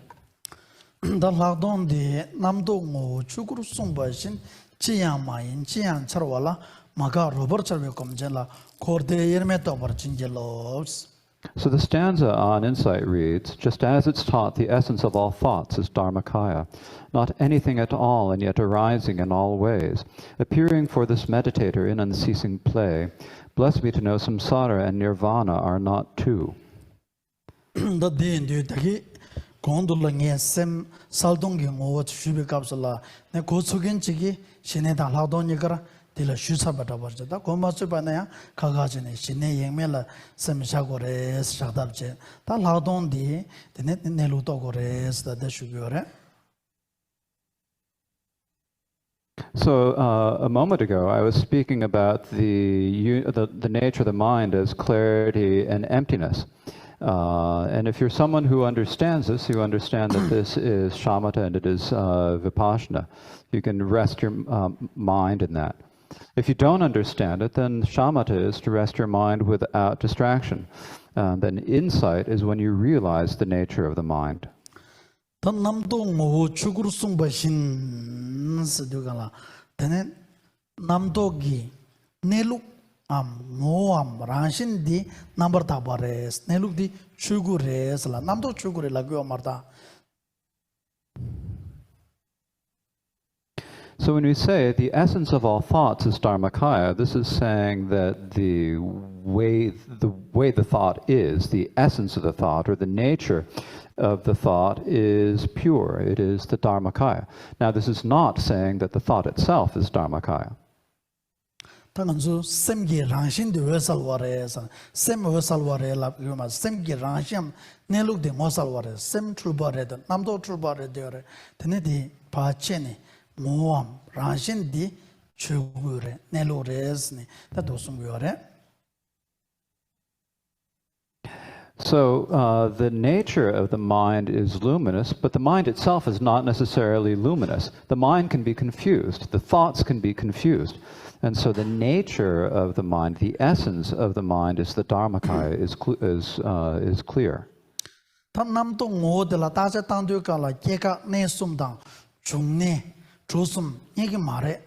So the stanza on insight reads, just as it's taught, the essence of all thoughts is Dharmakaya, not anything at all and yet arising in all ways, appearing for this meditator in unceasing play. Bless me to know samsara and nirvana are not two. Gondulangye sem saldongi ngo shubi kapsula ne gosugenchigi shine da ladonyigara dila shusabata barjada gomasubana kagajene shine yengmela sem shagore shadabje da ladondi de ne lutogore da shugore. So a moment ago, I was speaking about the nature of the mind as clarity and emptiness. And if you're someone who understands this, you understand that this is shamatha and it is vipassana. You can rest your mind in that. If you don't understand it, then shamatha is to rest your mind without distraction. Then insight is when you realize the nature of the mind. Moam Ranshin di number tabares, Neluk di Chugures, la Namdo Chugure Lagua Marta. So when we say the essence of all thoughts is Dharmakaya, this is saying that the way the thought is, the essence of the thought, or the nature of the thought is pure. It is the Dharmakaya. Now this is not saying that the thought itself is Dharmakaya. Tanganzu semgi ranshin de vesalware sem vesalware la yuma semgi ransham neluk de mosalware sem trubare de namdo trubare de tenedi pa chene 모함 라신디 추구레 넬로레스니 다 도승고요레. So the nature of the mind is luminous, but the mind itself is not necessarily luminous. The mind can be confused. The thoughts can be confused. And so the nature of the mind, the essence of the mind is the Dharmakaya, is clear. 남도 모델라 다제 당도가라 개가 내숨당 중내 조숨 이게 말해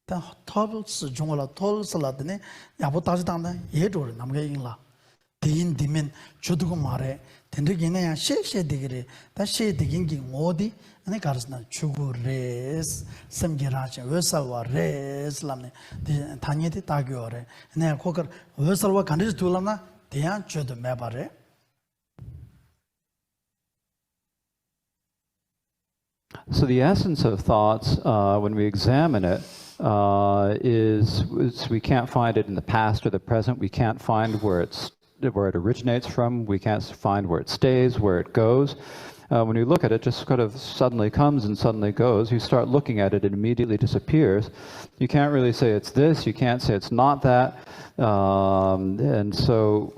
다 톱스 중어라 톨슬라드네 야보 다제 당다 예조를 남게 인라 대인 되면 저두고 말해 된르기네야 셰셰되기래 다 셰되긴기 어디 아니 가르스나 추구레스 섬기라체 외살와 레슬람네 단예디 다교래 네 거기 외살와 간지 둘라나 대한 저도 매바래. So the essence of thoughts, when we examine it, is we can't find it in the past or the present. We can't find where it originates from. We can't find where it stays, where it goes. When you look at it, it just kind of suddenly comes and suddenly goes. You start looking at it, it immediately disappears. You can't really say it's this. You can't say it's not that. And so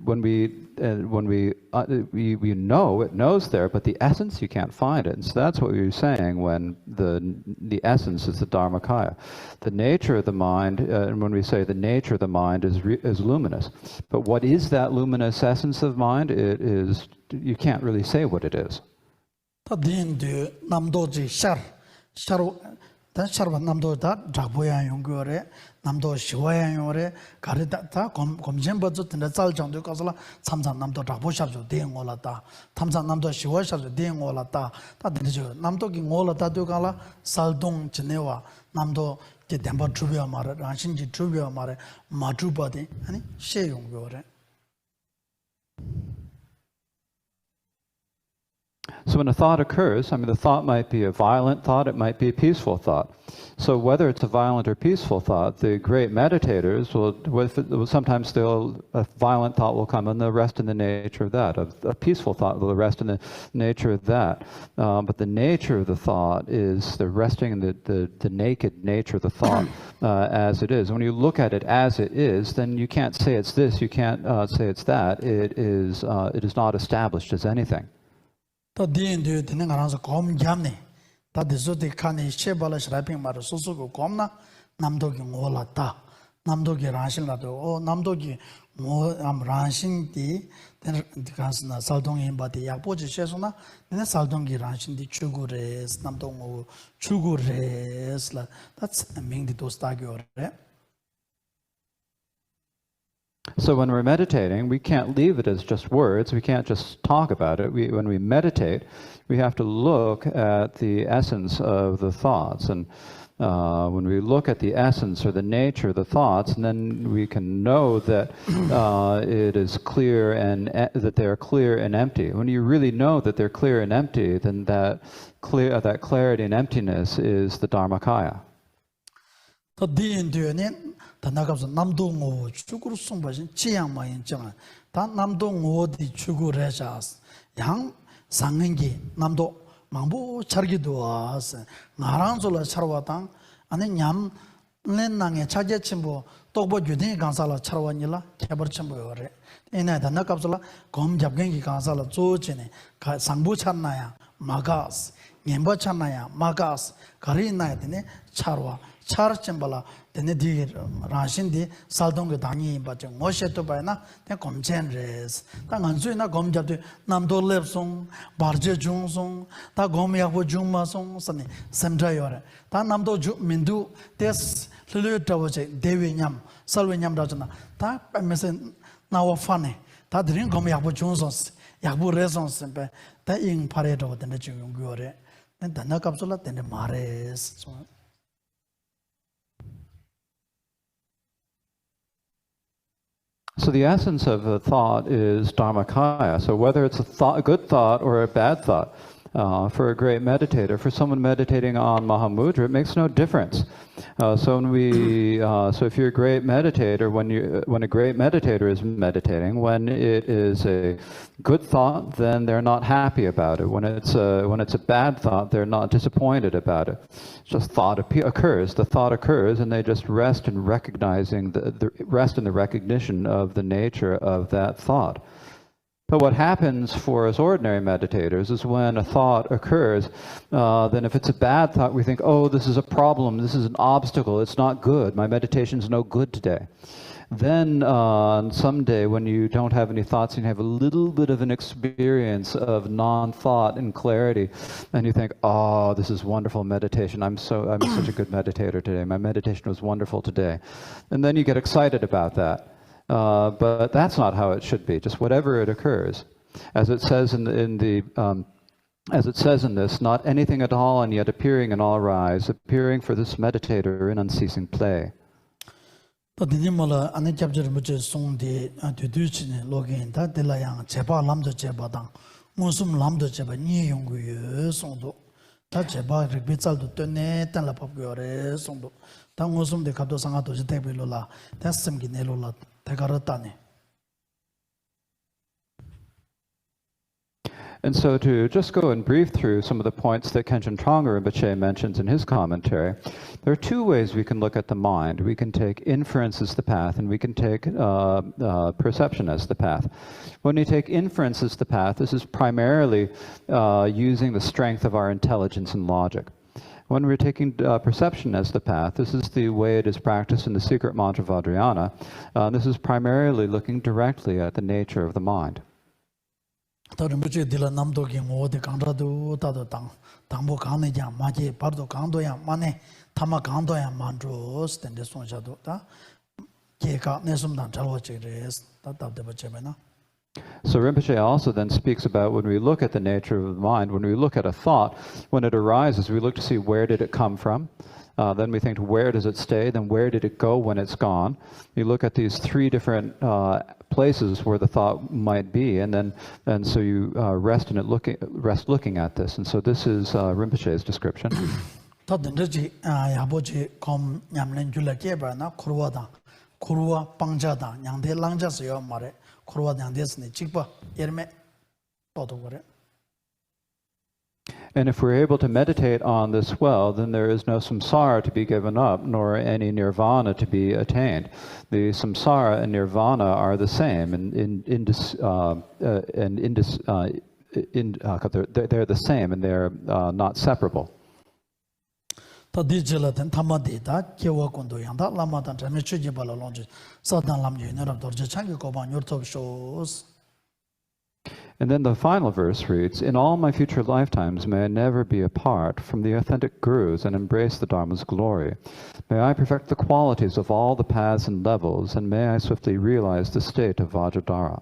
when we know it knows there, but the essence you can't find it. And so that's what you're saying when the essence is the Dharmakaya. The nature of the mind, and when we say the nature of the mind is luminous. But what is that luminous essence of mind? It is, you can't really say what it is. 다 샤르바 남도 다 잡고야 용거래 남도 시와야 용거래 가르다 다 검진 버즈 된다 짤 정도 가서라 참참 남도 잡고샤죠 대응올았다 탐참 남도 시와샤죠 대응올았다 다 되죠 남도기 올았다 되가라 살동 지내와 남도 제 덴버 주비어 말에 라신지 주비어 말에 마주바데 아니 셰 용거래. So when a thought occurs, I mean, the thought might be a violent thought, it might be a peaceful thought. So whether it's a violent or peaceful thought, the great meditators will sometimes a violent thought will come and they'll rest in the nature of that. A peaceful thought will rest in the nature of that. But the nature of the thought is the resting in the naked nature of the thought as it is. When you look at it as it is, then you can't say it's this, you can't say it's that. It is not established as anything. 또 디엔도 되는 거라서 검잡네. 다 대소대 칸에 셰발라 샤핑 말을 소소고 검나 남도기 몰랐다. 남도기 라신라도 남도기 뭐암 라신디 가스나 살동인 바디 약보지 셰소나 내 살동기 라신디 추구레스 남동 추구레스라 that's meaning those tagiore. So when we're meditating, we can't leave it as just words. We can't just talk about it. When we meditate, we have to look at the essence of the thoughts. And when we look at the essence or the nature of the thoughts, and then we can know that it is clear and that they're clear and empty. When you really know that they're clear and empty, then that clarity and emptiness is the Dharmakaya. 다 나가서 남동오 추구를 송바신 지양마인 정한 다 남동오디 추구래자스 양 상행기 남도 망보 차르기도 와서 나란솔라 차르와당 아니 냠 렌낭에 차제 침보 똑보 주딩 간살라 차르와니라 개버 침보요래 이내 다 나가서라 검 잡갱기 간살라 조치네 상부 찬나야 마가스 냠버 찬나야 마가스 가리나야 되네 차르와 차르침발라 되네 디 라신디 살동게 당이 바정 모셰도 바이나 대 검젠레스 당 안수이나 검잡도 남도 랩송 바르제 중송 다 검야고 중마송 선네 샘자요레 다 남도 민두 데스 르르타워제 데위냠 살웨냠 다잖아 다 빼면서 나와 파네 다 드린 검야고 중송 야부 레송 셈베 다잉 파레도 되네 지금 그거래 난 나갑솔라 되네 마레스. So the essence of a thought is Dharmakaya. So whether it's a good thought or a bad thought, For a great meditator, for someone meditating on Mahamudra, it makes no difference. So if you're a great meditator, when a great meditator is meditating, when it is a good thought, then they're not happy about it. When it's a bad thought, they're not disappointed about it. Just thought occurs. The thought occurs, and they just rest in recognizing rest in the recognition of the nature of that thought. But what happens for us ordinary meditators is when a thought occurs, then if it's a bad thought, we think, oh, this is a problem, this is an obstacle, it's not good, my meditation's no good today. Then someday when you don't have any thoughts and you have a little bit of an experience of non-thought and clarity, and you think, oh, this is wonderful meditation, I'm such a good meditator today, my meditation was wonderful today. And then you get excited about that. But that's not how it should be. Just whatever it occurs, as it says as it says in this, not anything at all, and yet appearing in all rise, appearing for this meditator in unceasing play. And so to just go and brief through some of the points that Khenchen Trongpa Rinpoche mentions in his commentary, there are two ways we can look at the mind. We can take inference as the path, and we can take perception as the path. When we take inference as the path, this is primarily using the strength of our intelligence and logic. When we're taking perception as the path, this is the way it is practiced in the secret mantra Vajrayana. This is primarily looking directly at the nature of the mind. So Rinpoche also then speaks about when we look at the nature of the mind, when we look at a thought, when it arises, we look to see where did it come from. Then we think, where does it stay? Then where did it go when it's gone? You look at these three different places where the thought might be, and so you rest looking at this. And so this is Rinpoche's description. And if we're able to meditate on this well, then there is no samsara to be given up, nor any nirvana to be attained. The samsara and nirvana are the same, they're the same, and they're not separable. And then the final verse reads, in all my future lifetimes may I never be apart from the authentic gurus and embrace the Dharma's glory. May I perfect the qualities of all the paths and levels, and may I swiftly realize the state of Vajradhara.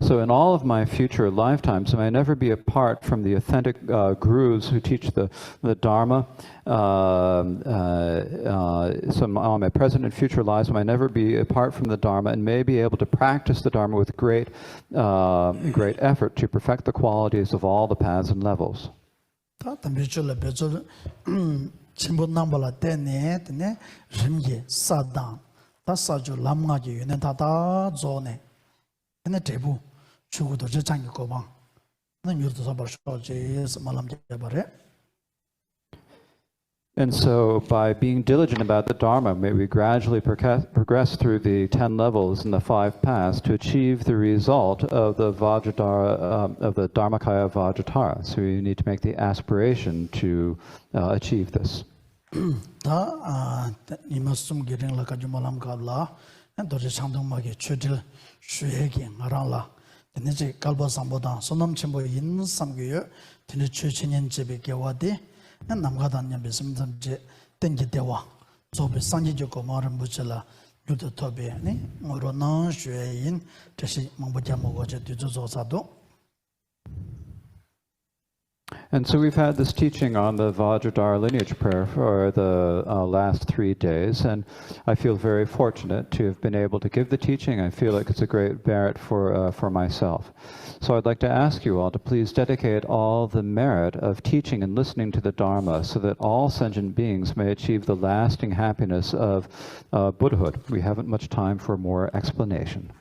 So in all of my future lifetimes, may I never be apart from the authentic gurus who teach the Dharma. So on my present and future lives, may I never be apart from the Dharma, and may be able to practice the Dharma with great effort to perfect the qualities of all the paths and levels. And so by being diligent about the Dharma, may we gradually progress through the 10 levels and the 5 paths to achieve the result of the Vajradhara, of the Dharmakaya Vajradhara. So we need to make the aspiration to achieve this. And so we've had this teaching on the Vajradhara lineage prayer for the last 3 days, and I feel very fortunate to have been able to give the teaching. I feel like it's a great merit for myself. So I'd like to ask you all to please dedicate all the merit of teaching and listening to the Dharma so that all sentient beings may achieve the lasting happiness of Buddhahood. We haven't much time for more explanation.